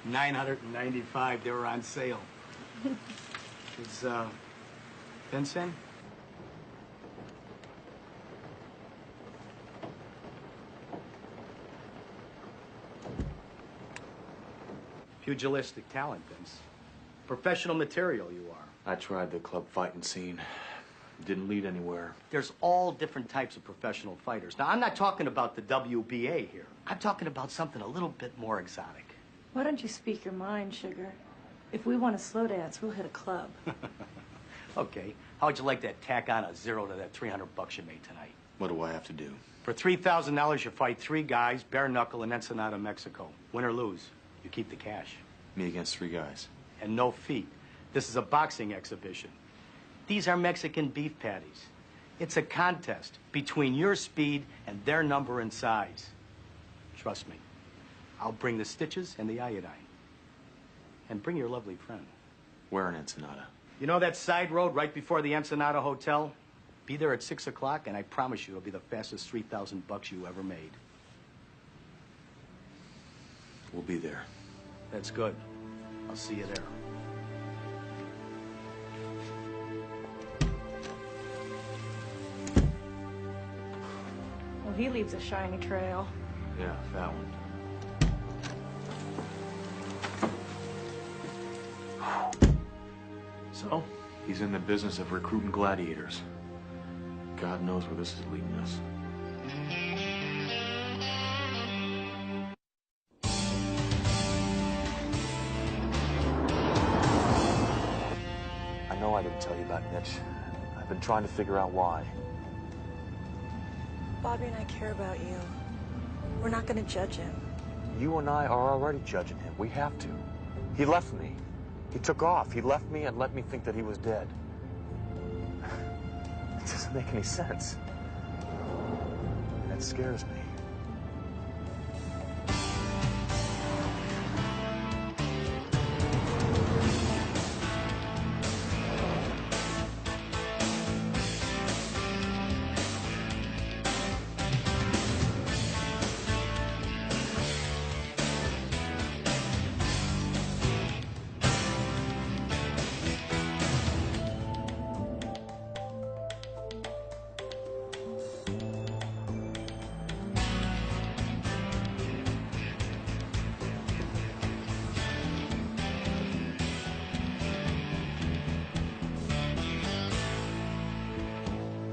995. They were on sale. Is Vincent? Pugilistic talent, Vince. Professional material you are. I tried the club fighting scene. Didn't lead anywhere. There's all different types of professional fighters. Now, I'm not talking about the WBA here. I'm talking about something a little bit more exotic. Why don't you speak your mind, sugar? If we want to slow dance, we'll hit a club. Okay. How would you like to tack on a zero to that $300 you made tonight? What do I have to do? For $3,000, you fight 3 guys, bare knuckle in Ensenada, Mexico. Win or lose, you keep the cash. Me against 3 guys. And no feet. This is a boxing exhibition. These are Mexican beef patties. It's a contest between your speed and their number and size. Trust me. I'll bring the stitches and the iodine. And bring your lovely friend. Where in Ensenada? You know that side road right before the Ensenada Hotel? Be there at 6 o'clock, and I promise you it'll be the fastest $3,000 you ever made. We'll be there. That's good. I'll see you there. Well, he leaves a shiny trail. Yeah, that one. So, he's in the business of recruiting gladiators. God knows where this is leading us. I know I didn't tell you about Mitch. I've been trying to figure out why. Bobby and I care about you. We're not going to judge him. You and I are already judging him. We have to. He left me. He took off. He left me and let me think that he was dead. It doesn't make any sense. That scares me.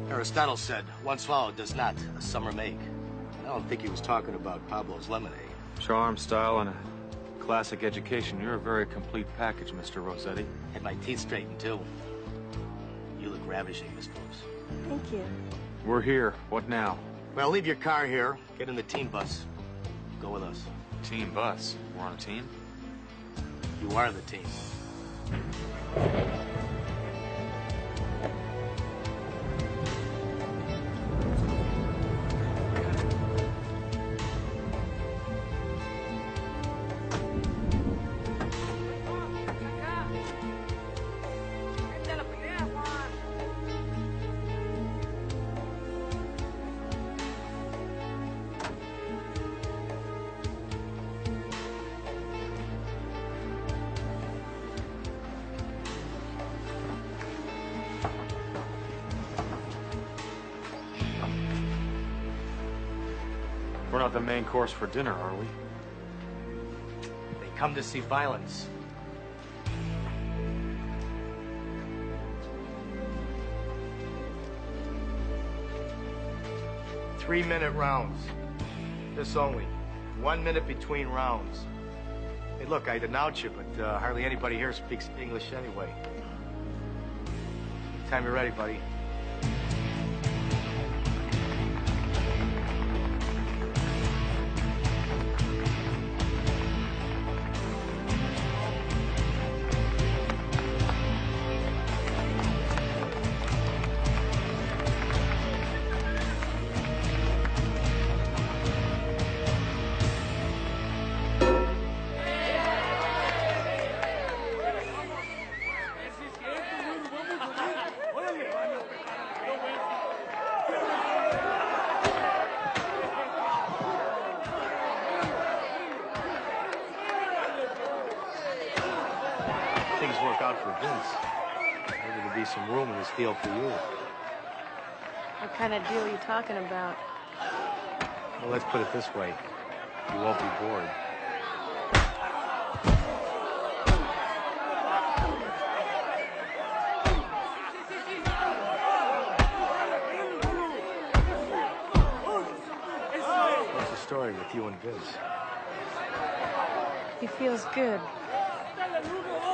Aristotle said, one swallow does not a summer make. I don't think he was talking about Pablo's lemonade. Charm, style, and a classic education. You're a very complete package, Mr. Rossetti. Had my teeth straightened, too. You look ravishing, Miss Phillips. Thank you. We're here. What now? Well, leave your car here. Get in the team bus. Go with us. Team bus. We're on a team? You are the team. We're not the main course for dinner, are we? They come to see violence. Three-minute rounds. This only. 1 minute between rounds. Hey, look, I denounce you, but hardly anybody here speaks English anyway. Anytime you're ready, buddy. Things work out for Vince. Maybe there'll be some room in this deal for you. What kind of deal are you talking about? Well, let's put it this way. You won't be bored. What's the story with you and Vince? He feels good.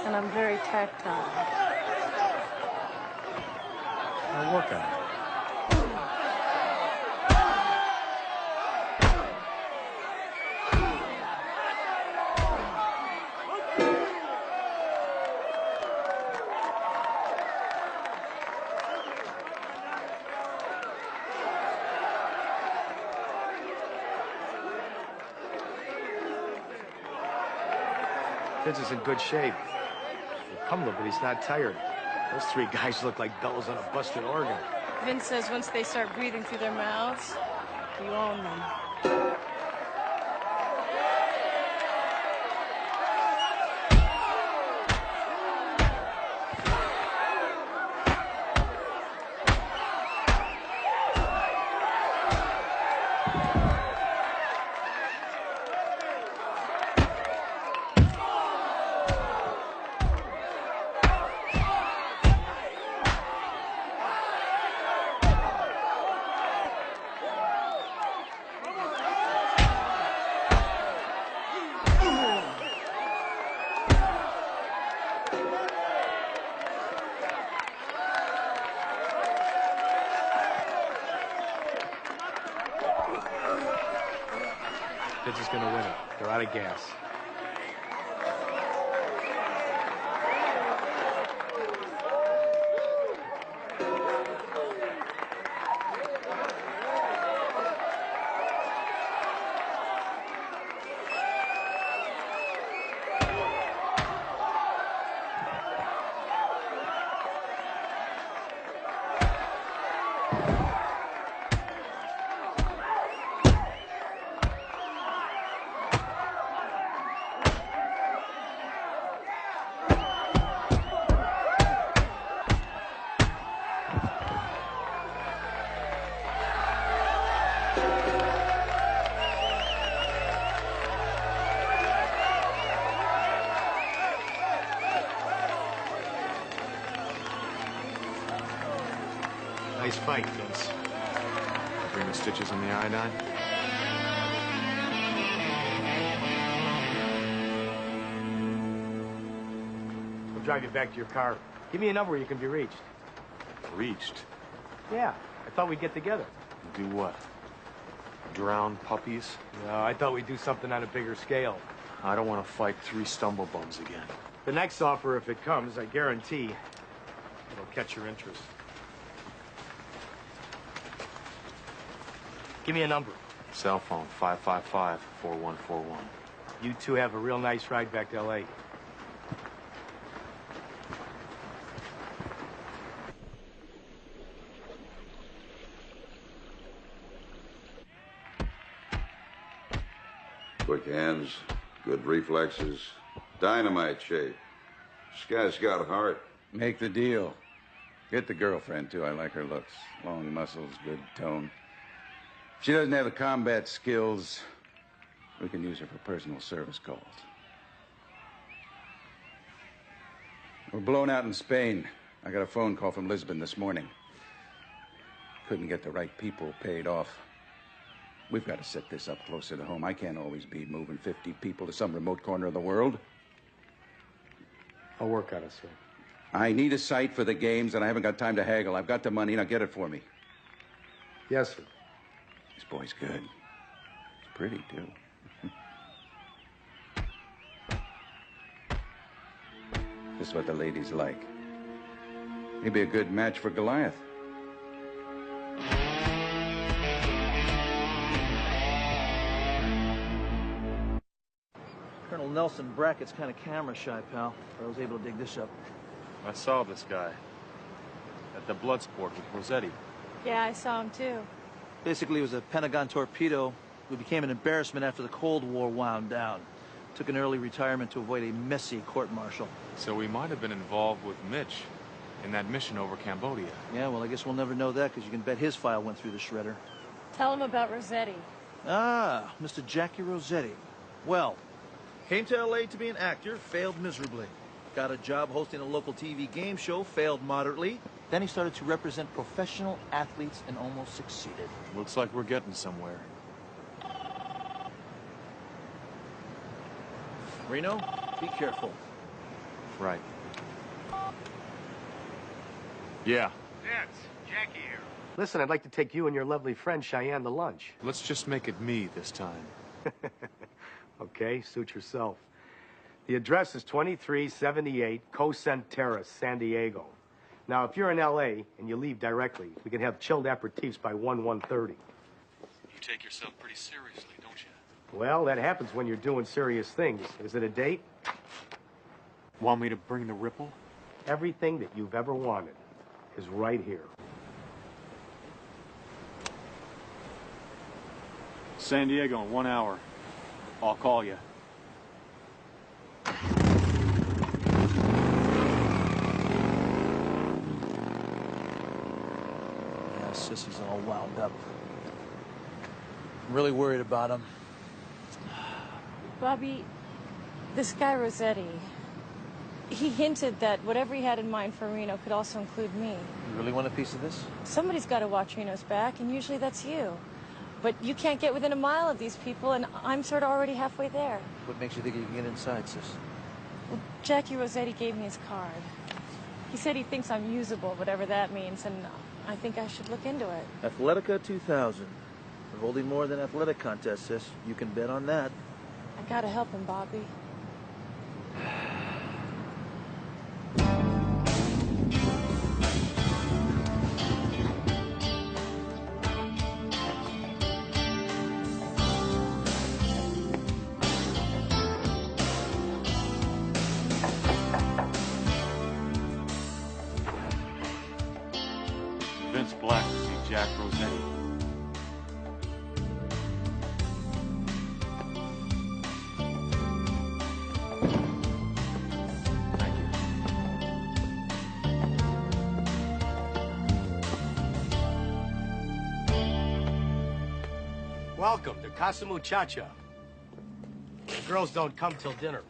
And I'm very tactile. I'll work on it. Vince is in good shape. He's cumbered, but he's not tired. Those three guys look like bells on a busted organ. Vince says once they start breathing through their mouths, you own them. Vince is gonna win it. They're out of gas. Nice fight, Vince. Bring the stitches on the iodine? We'll drive you back to your car. Give me a number where you can be reached. Reached? Yeah, I thought we'd get together. Do what? Drown puppies? No, I thought we'd do something on a bigger scale. I don't want to fight 3 stumble bums again. The next offer, if it comes, I guarantee it'll catch your interest. Give me a number. Cell phone, 555-4141. You two have a real nice ride back to L.A. Quick hands, good reflexes, dynamite shape. This guy's got heart. Make the deal. Get the girlfriend, too. I like her looks. Long muscles, good tone. If she doesn't have the combat skills, we can use her for personal service calls. We're blown out in Spain. I got a phone call from Lisbon this morning. Couldn't get the right people paid off. We've got to set this up closer to home. I can't always be moving 50 people to some remote corner of the world. I'll work on it, sir. I need a site for the games, and I haven't got time to haggle. I've got the money. Now get it for me. Yes, sir. This boy's good. He's pretty, too. This is what the ladies like. He'd be a good match for Goliath. Colonel Nelson Brackett's kind of camera shy, pal. But I was able to dig this up. I saw this guy at the blood sport with Rossetti. Yeah, I saw him too. Basically, it was a Pentagon torpedo who became an embarrassment after the Cold War wound down. Took an early retirement to avoid a messy court-martial. So he might have been involved with Mitch in that mission over Cambodia. Yeah, well, I guess we'll never know that because you can bet his file went through the shredder. Tell him about Rossetti. Ah, Mr. Jackie Rossetti. Well, came to L.A. to be an actor, failed miserably. Got a job hosting a local TV game show, failed moderately. Then he started to represent professional athletes and almost succeeded. Looks like we're getting somewhere. Reno, be careful. Right. Yeah. Vince, Jackie here. Listen, I'd like to take you and your lovely friend Cheyenne to lunch. Let's just make it me this time. Okay, suit yourself. The address is 2378 Cocent Terrace, San Diego. Now, if you're in L.A. and you leave directly, we can have chilled aperitifs by 1:30. You take yourself pretty seriously, don't you? Well, that happens when you're doing serious things. Is it a date? Want me to bring the ripple? Everything that you've ever wanted is right here. San Diego in 1 hour. I'll call you. Yeah, Sissy's all wound up. I'm really worried about him. Bobby, this guy Rossetti, he hinted that whatever he had in mind for Reno could also include me. You really want a piece of this? Somebody's got to watch Reno's back, and usually that's you. But you can't get within a mile of these people, and I'm sort of already halfway there. What makes you think you can get inside, sis? Well, Jackie Rossetti gave me his card. He said he thinks I'm usable, whatever that means, and I think I should look into it. Athletica 2000. We're holding more than athletic contests, sis. You can bet on that. I gotta help him, Bobby. Vince Black to see Jack Rossetti. Thank you. Welcome to Casa Muchacha. The girls don't come till dinner.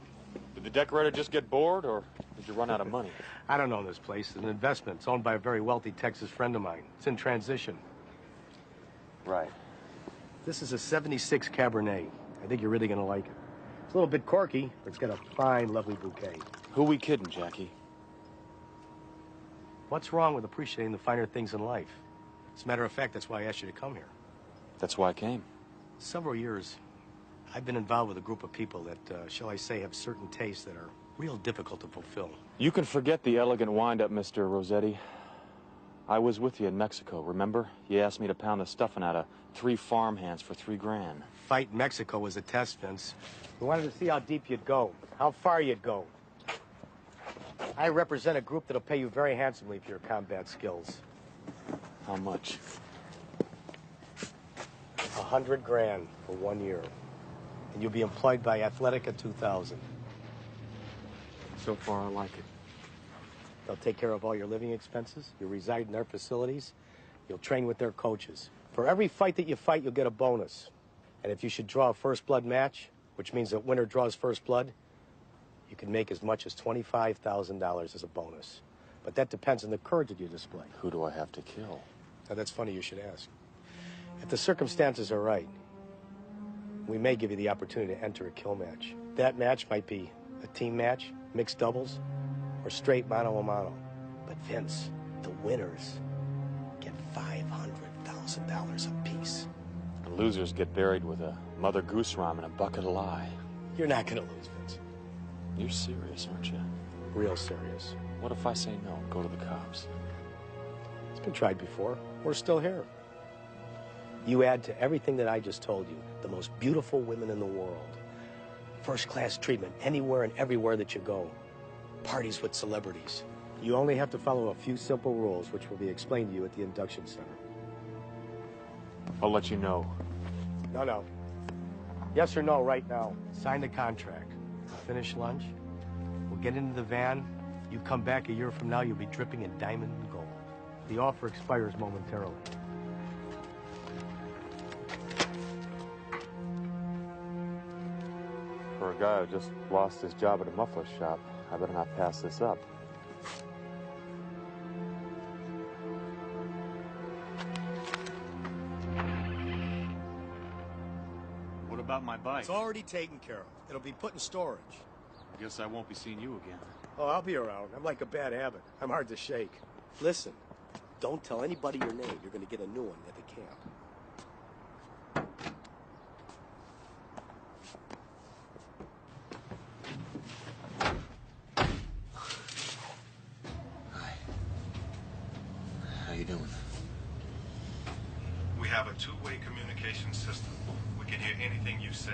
Did the decorator just get bored, or did you run out of money? I don't own this place. It's an investment. It's owned by a very wealthy Texas friend of mine. It's in transition. Right. This is a 76 Cabernet. I think you're really going to like it. It's a little bit quirky, but it's got a fine, lovely bouquet. Who we kidding, Jackie? What's wrong with appreciating the finer things in life? As a matter of fact, that's why I asked you to come here. That's why I came. Several years, I've been involved with a group of people that, shall I say, have certain tastes that are real difficult to fulfill. You can forget the elegant wind-up, Mr. Rossetti. I was with you in Mexico, remember? You asked me to pound the stuffing out of 3 farmhands for $3 grand. Fight Mexico was a test, Vince. We wanted to see how deep you'd go, how far you'd go. I represent a group that'll pay you very handsomely for your combat skills. How much? 100 grand for 1 year. And you'll be employed by Athletica 2000. So far, I like it. They'll take care of all your living expenses. You'll reside in their facilities. You'll train with their coaches. For every fight that you fight, you'll get a bonus. And if you should draw a first blood match, which means that winner draws first blood, you can make as much as $25,000 as a bonus. But that depends on the courage that you display. Who do I have to kill? Now, that's funny you should ask. If the circumstances are right, we may give you the opportunity to enter a kill match. That match might be a team match, mixed doubles, or straight mano-a-mano. But Vince, the winners get $500,000 apiece. The losers get buried with a Mother Goose rum and a bucket of lye. You're not gonna lose, Vince. You're serious, aren't you? Real serious. What if I say no, go to the cops? It's been tried before. We're still here. You add to everything that I just told you, the most beautiful women in the world. First-class treatment anywhere and everywhere that you go. Parties with celebrities. You only have to follow a few simple rules, which will be explained to you at the induction center. I'll let you know. No. Yes or no right now. Sign the contract. Finish lunch. We'll get into the van. You come back a year from now, you'll be dripping in diamond and gold. The offer expires momentarily. For a guy who just lost his job at a muffler shop, I better not pass this up. What about my bike? It's already taken care of. It'll be put in storage. I guess I won't be seeing you again. Oh, I'll be around. I'm like a bad habit. I'm hard to shake. Listen, don't tell anybody your name. You're going to get a new one at the camp. How you doing? We have a two-way communication system. We can hear anything you say.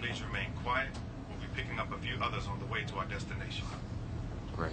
Please remain quiet. We'll be picking up a few others on the way to our destination. Great.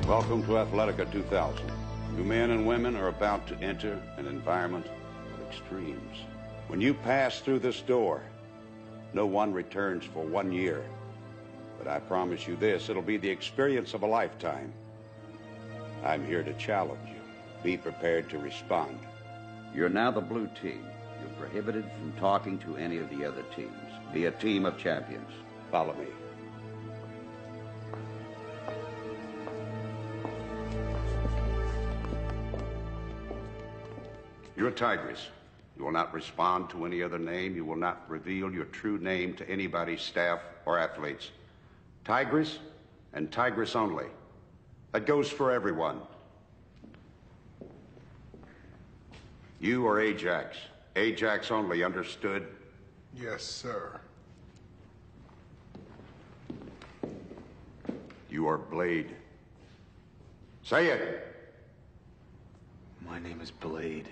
Welcome to Athletica 2000. You men and women are about to enter an environment of extremes. When you pass through this door, no one returns for 1 year. But I promise you this, it'll be the experience of a lifetime. I'm here to challenge you. Be prepared to respond. You're now the blue team. You're prohibited from talking to any of the other teams. Be a team of champions. Follow me. You're Tigress. You will not respond to any other name. You will not reveal your true name to anybody's staff or athletes. Tigress and Tigress only. That goes for everyone. You are Ajax. Ajax only, understood? Yes, sir. You are Blade. Say it. My name is Blade.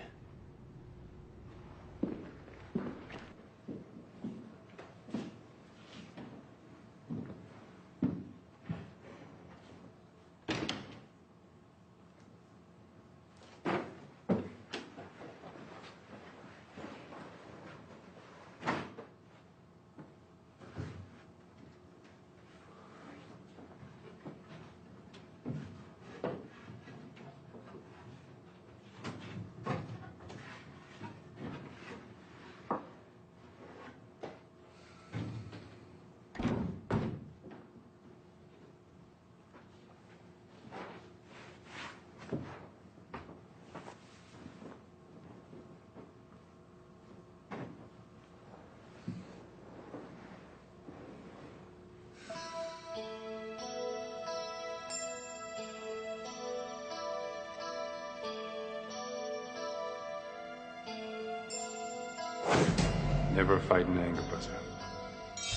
Never fight in anger, Buzzer.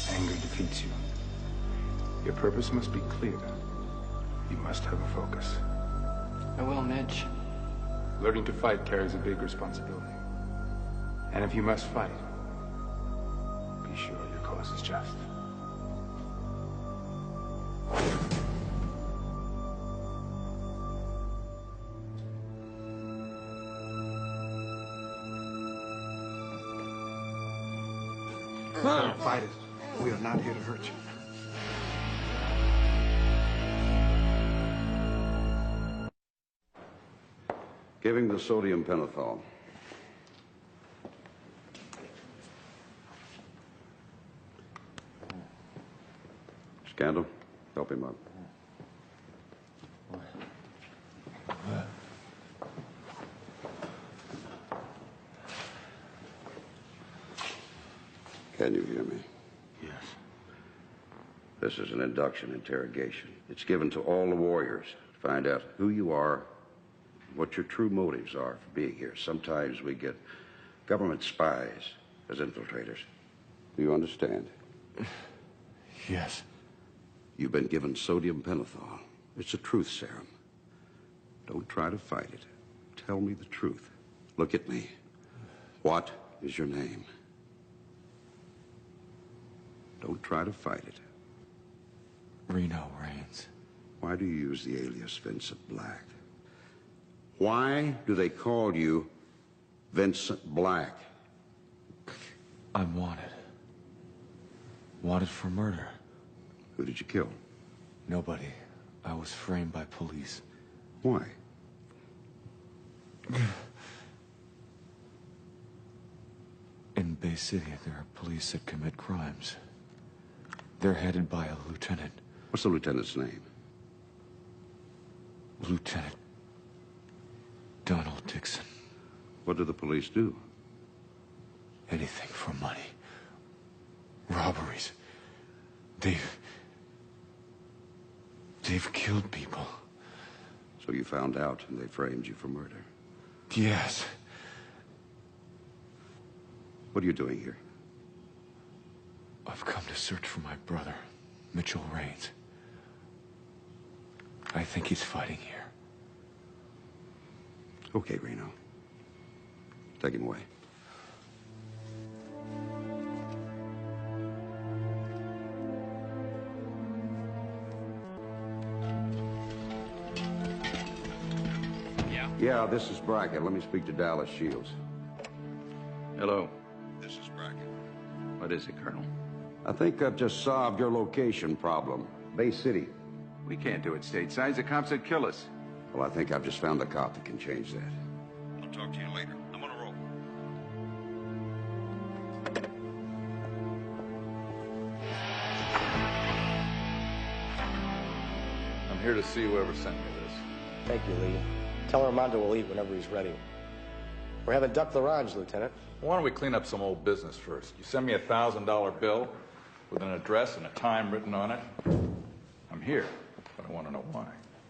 Anger defeats you. Your purpose must be clear. You must have a focus. I will, Mitch. Learning to fight carries a big responsibility. And if you must fight, be sure your cause is just. Don't fight it. We are not here to hurt you. Give him the sodium pentothal. Scandal, help him up. Can you hear me? Yes. This is an induction interrogation. It's given to all the warriors to find out who you are, what your true motives are for being here. Sometimes we get government spies as infiltrators. Do you understand? Yes. You've been given sodium pentothal. It's a truth serum. Don't try to fight it. Tell me the truth. Look at me. What is your name? Don't try to fight it. Reno Raines. Why do you use the alias Vincent Black? Why do they call you Vincent Black? I'm wanted. Wanted for murder. Who did you kill? Nobody. I was framed by police. Why? In Bay City, there are police that commit crimes. They're headed by a lieutenant. What's the lieutenant's name? Lieutenant Donald Dixon. What do the police do? Anything for money. Robberies. They've killed people. So you found out and they framed you for murder? Yes. What are you doing here? I've come to search for my brother, Mitchell Raines. I think he's fighting here. Okay, Reno. Take him away. Yeah, this is Brackett. Let me speak to Dallas Shields. Hello. This is Brackett. What is it, Colonel? I think I've just solved your location problem. Bay City. We can't do it stateside. The cops would kill us. Well, I think I've just found a cop that can change that. I'll talk to you later. I'm on a roll. I'm here to see whoever sent me this. Thank you, Lee. Tell Armando we'll eat whenever he's ready. We're having duck l'orange, Lieutenant. Why don't we clean up some old business first? You send me a $1,000 bill with an address and a time written on it. I'm here, but I want to know why.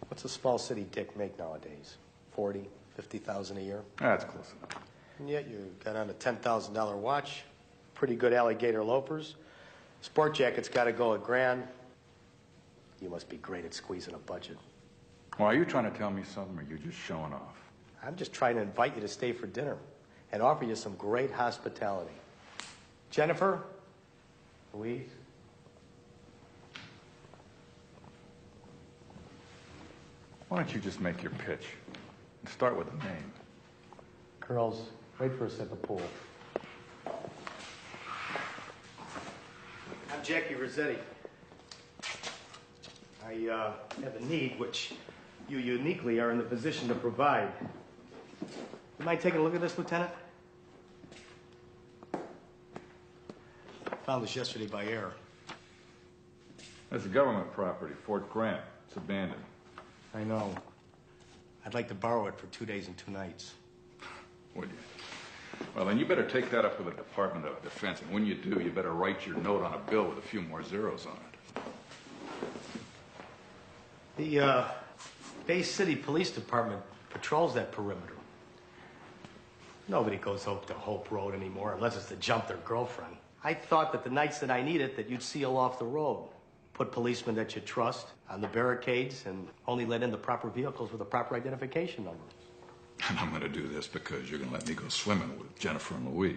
What's a small city dick make nowadays? 40, 50,000 a year? That's close enough. And yet you got on a $10,000 watch, pretty good alligator loafers. Sport jacket's got to go $1,000. You must be great at squeezing a budget. Well, are you trying to tell me something, or are you just showing off? I'm just trying to invite you to stay for dinner and offer you some great hospitality. Jennifer? Louise? Why don't you just make your pitch and start with a name? Girls, wait for a sip of pool. I'm Jackie Rossetti. I have a need which you uniquely are in the position to provide. You mind taking a look at this, Lieutenant? Found this yesterday by error. That's a government property, Fort Grant. It's abandoned. I know. I'd like to borrow it for 2 days and 2 nights. Would you? Well, then you better take that up with the Department of Defense, and when you do, you better write your note on a bill with a few more zeros on it. The Bay City Police Department patrols that perimeter. Nobody goes up to Hope Road anymore unless it's to jump their girlfriend. I thought that the nights that I need it, that you'd seal off the road. Put policemen that you trust on the barricades and only let in the proper vehicles with the proper identification number. And I'm going to do this because you're going to let me go swimming with Jennifer and Louise.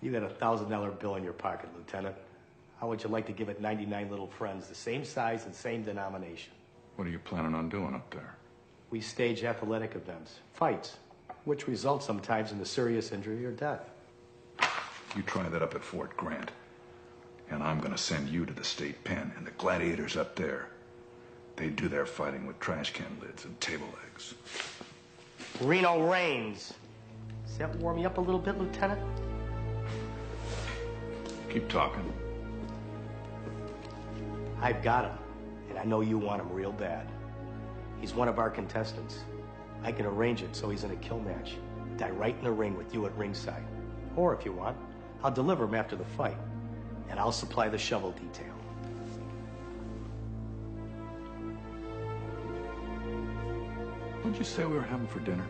You got a $1,000 bill in your pocket, Lieutenant. How would you like to give it 99 little friends, the same size and same denomination? What are you planning on doing up there? We stage athletic events, fights, which result sometimes in a serious injury or death. You try that up at Fort Grant. And I'm gonna send you to the state pen, and the gladiators up there, they do their fighting with trash can lids and table legs. Reno Reigns. Does that warm you up a little bit, Lieutenant? Keep talking. I've got him, and I know you want him real bad. He's one of our contestants. I can arrange it so he's in a kill match. Die right in the ring with you at ringside. Or if you want, I'll deliver him after the fight, and I'll supply the shovel detail. What'd you say we were having for dinner?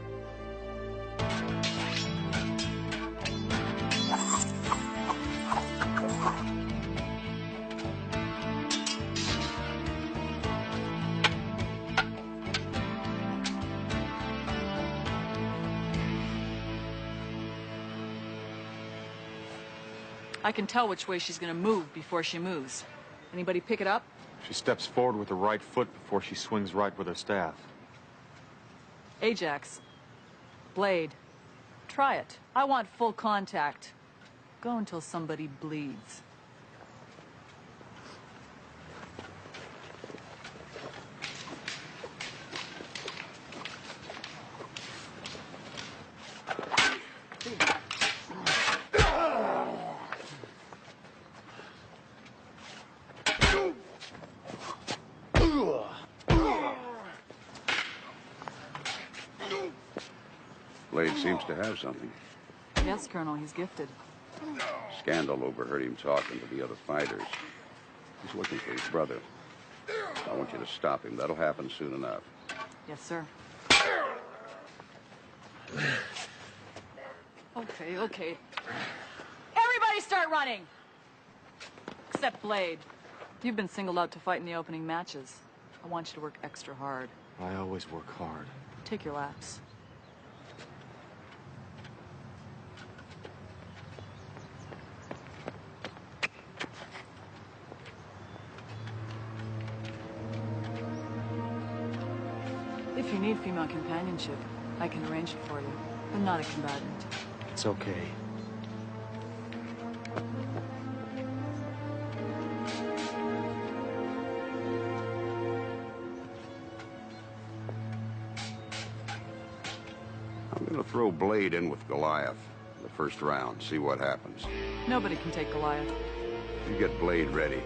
I can tell which way she's gonna move before she moves. Anybody pick it up? She steps forward with her right foot before she swings right with her staff. Ajax. Blade. Try it. I want full contact. Go until somebody bleeds. Blade seems to have something. Yes, Colonel, he's gifted. Scandal overheard him talking to the other fighters. He's looking for his brother. I want you to stop him. That'll happen soon enough. Yes, sir. Okay, okay. Everybody start running! Except Blade. You've been singled out to fight in the opening matches. I want you to work extra hard. I always work hard. Take your laps. If you need female companionship, I can arrange it for you. I'm not a combatant. It's okay. I'm going to throw Blade in with Goliath in the first round, see what happens. Nobody can take Goliath. You get Blade ready.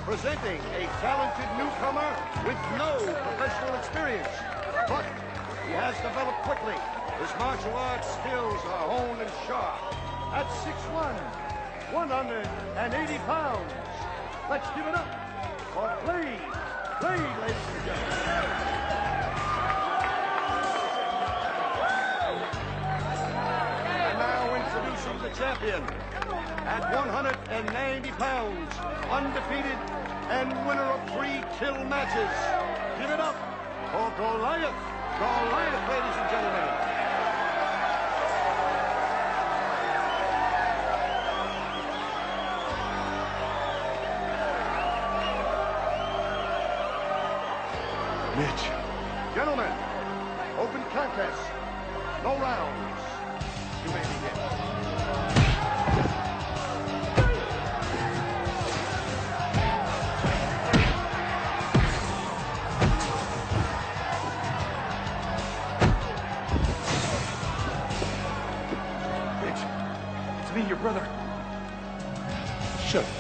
Presenting a talented newcomer with no professional experience. But he has developed quickly. His martial arts skills are honed and sharp. At 6'1", 180 pounds. Let's give it up for Blade. Blade, ladies and gentlemen. And now introducing the champion. At 190 pounds, undefeated and winner of 3 kill matches. Give it up for Goliath. Goliath, ladies and gentlemen. Mitch. Gentlemen, open contest. No rounds. You may begin. Your brother. Shut up.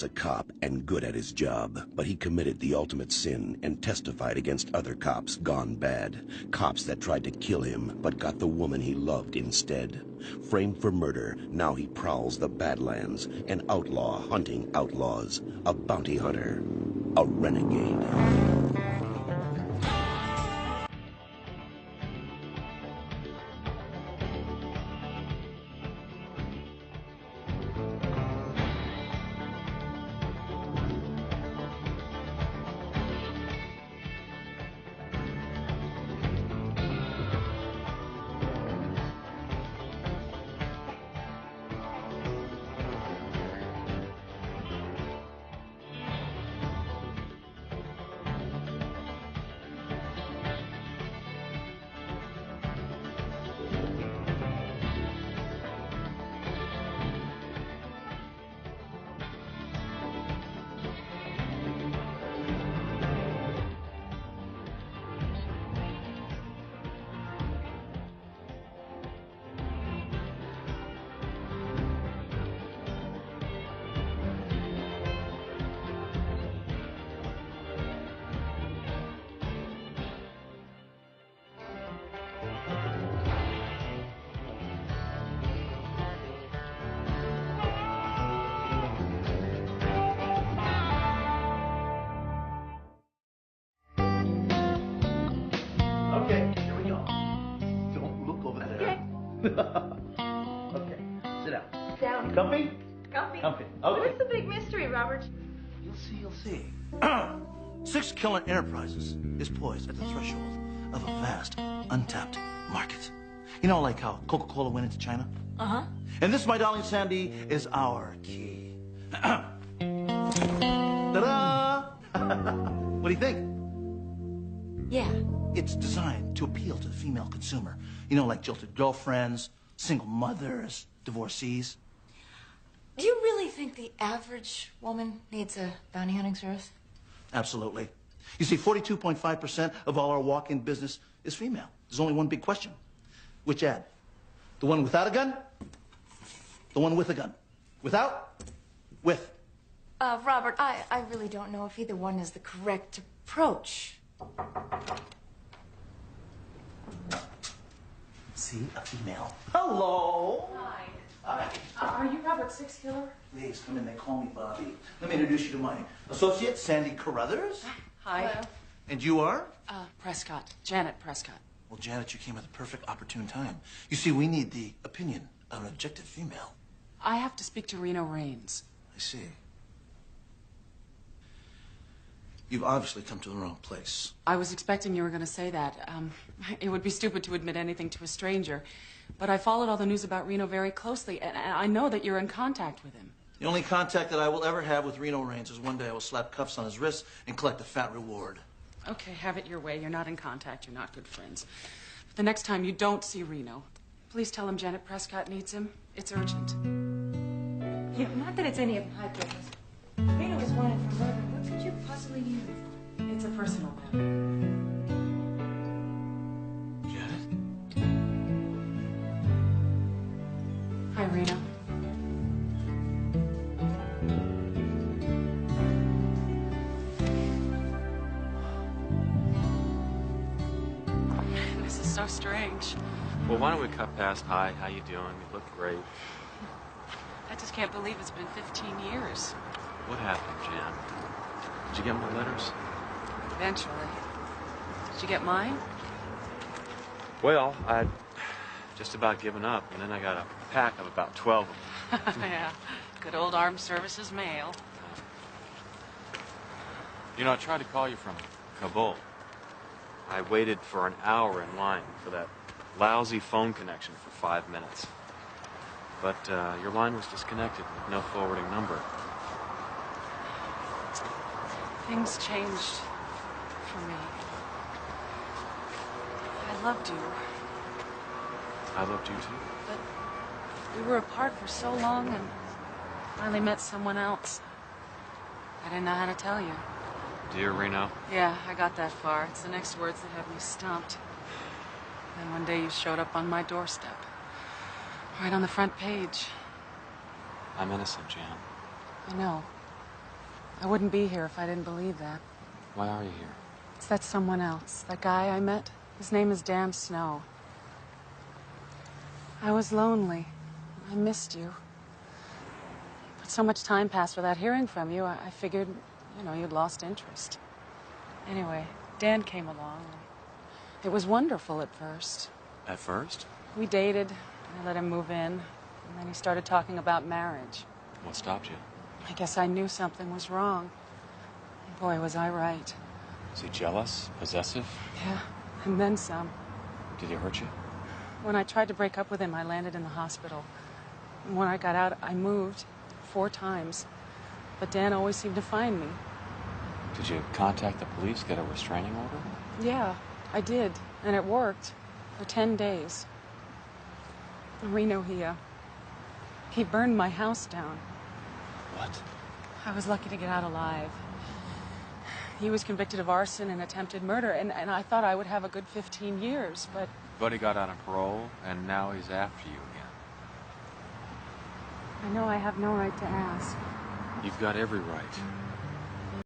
was a cop and good at his job, but he committed the ultimate sin and testified against other cops gone bad. Cops that tried to kill him, but got the woman he loved instead. Framed for murder, now he prowls the Badlands, an outlaw hunting outlaws, a bounty hunter, a renegade. Okay, here we go. Don't look over there. Okay, sit down. Down. Comfy? Comfy. Comfy. What's Okay. the big mystery, Robert? You'll see, you'll see. Six Killer Enterprises is poised at the threshold of a vast, untapped market. You know, like how Coca-Cola went into China? Uh-huh. And this, my darling Sandy, is our key. Ta-da! What do you think? Yeah. It's designed to appeal to the female consumer. You know, like jilted girlfriends, single mothers, divorcees. Do you really think the average woman needs a bounty hunting service? Absolutely. You see, 42.5% of all our walk-in business is female. There's only one big question. Which ad? The one without a gun? The one with a gun? Without? With. Robert, I really don't know if either one is the correct approach. See, a female. Hello. Hi. Hi. Are you Robert Six Killer? Please, come in. They call me Bobby. Let me introduce you to my associate, Sandy Carruthers. Hi. Hello. And you are? Prescott. Janet Prescott. Well, Janet, you came at the perfect opportune time. You see, we need the opinion of an objective female. I have to speak to Reno Raines. I see. You've obviously come to the wrong place. I was expecting you were going to say that. It would be stupid to admit anything to a stranger. But I followed all the news about Reno very closely, and I know that you're in contact with him. The only contact that I will ever have with Reno Raines is one day I will slap cuffs on his wrists and collect a fat reward. Okay, have it your way. You're not in contact. You're not good friends. But the next time you don't see Reno, please tell him Janet Prescott needs him. It's urgent. Yeah, not that it's any of my business. Reno was wanted for murder. What could you possibly need him for? It's a personal matter. Janet? Hi, Reno. This is so strange. Well, why don't we cut past hi, how you doing? You look great. I just can't believe it's been 15 years. What happened, Jan? Did you get my letters? Eventually. Did you get mine? Well, I'd just about given up, and then I got a pack of about 12 of them. Yeah. Good old armed services mail. You know, I tried to call you from Kabul. I waited for an hour in line for that lousy phone connection for 5 minutes. But your line was disconnected with no forwarding number. Things changed for me. I loved you, I loved you too. but we were apart for so long and finally met someone else. I didn't know how to tell you. Dear Reno, Yeah, I got that far. It's the next words that have me stumped. Then one day you showed up on my doorstep. Right on the front page. I'm innocent, Jan. I know. I wouldn't be here if I didn't believe that. Why are you here? It's that someone else, that guy I met. His name is Dan Snow. I was lonely. I missed you. But so much time passed without hearing from you, I figured, you'd lost interest. Anyway, Dan came along. It was wonderful at first. At first? We dated. I let him move in. And then he started talking about marriage. What stopped you? I guess I knew something was wrong. Boy, was I right. Was he jealous? Possessive? Yeah, and then some. Did he hurt you? When I tried to break up with him, I landed in the hospital. And when I got out, I moved 4 times. But Dan always seemed to find me. Did you contact the police, get a restraining order? Yeah, I did. And it worked. For 10 days. In Reno, he burned my house down. What? I was lucky to get out alive. He was convicted of arson and attempted murder, and I thought I would have a good 15 years, but... But he got out on parole, and now he's after you again. I know I have no right to ask. You've got every right.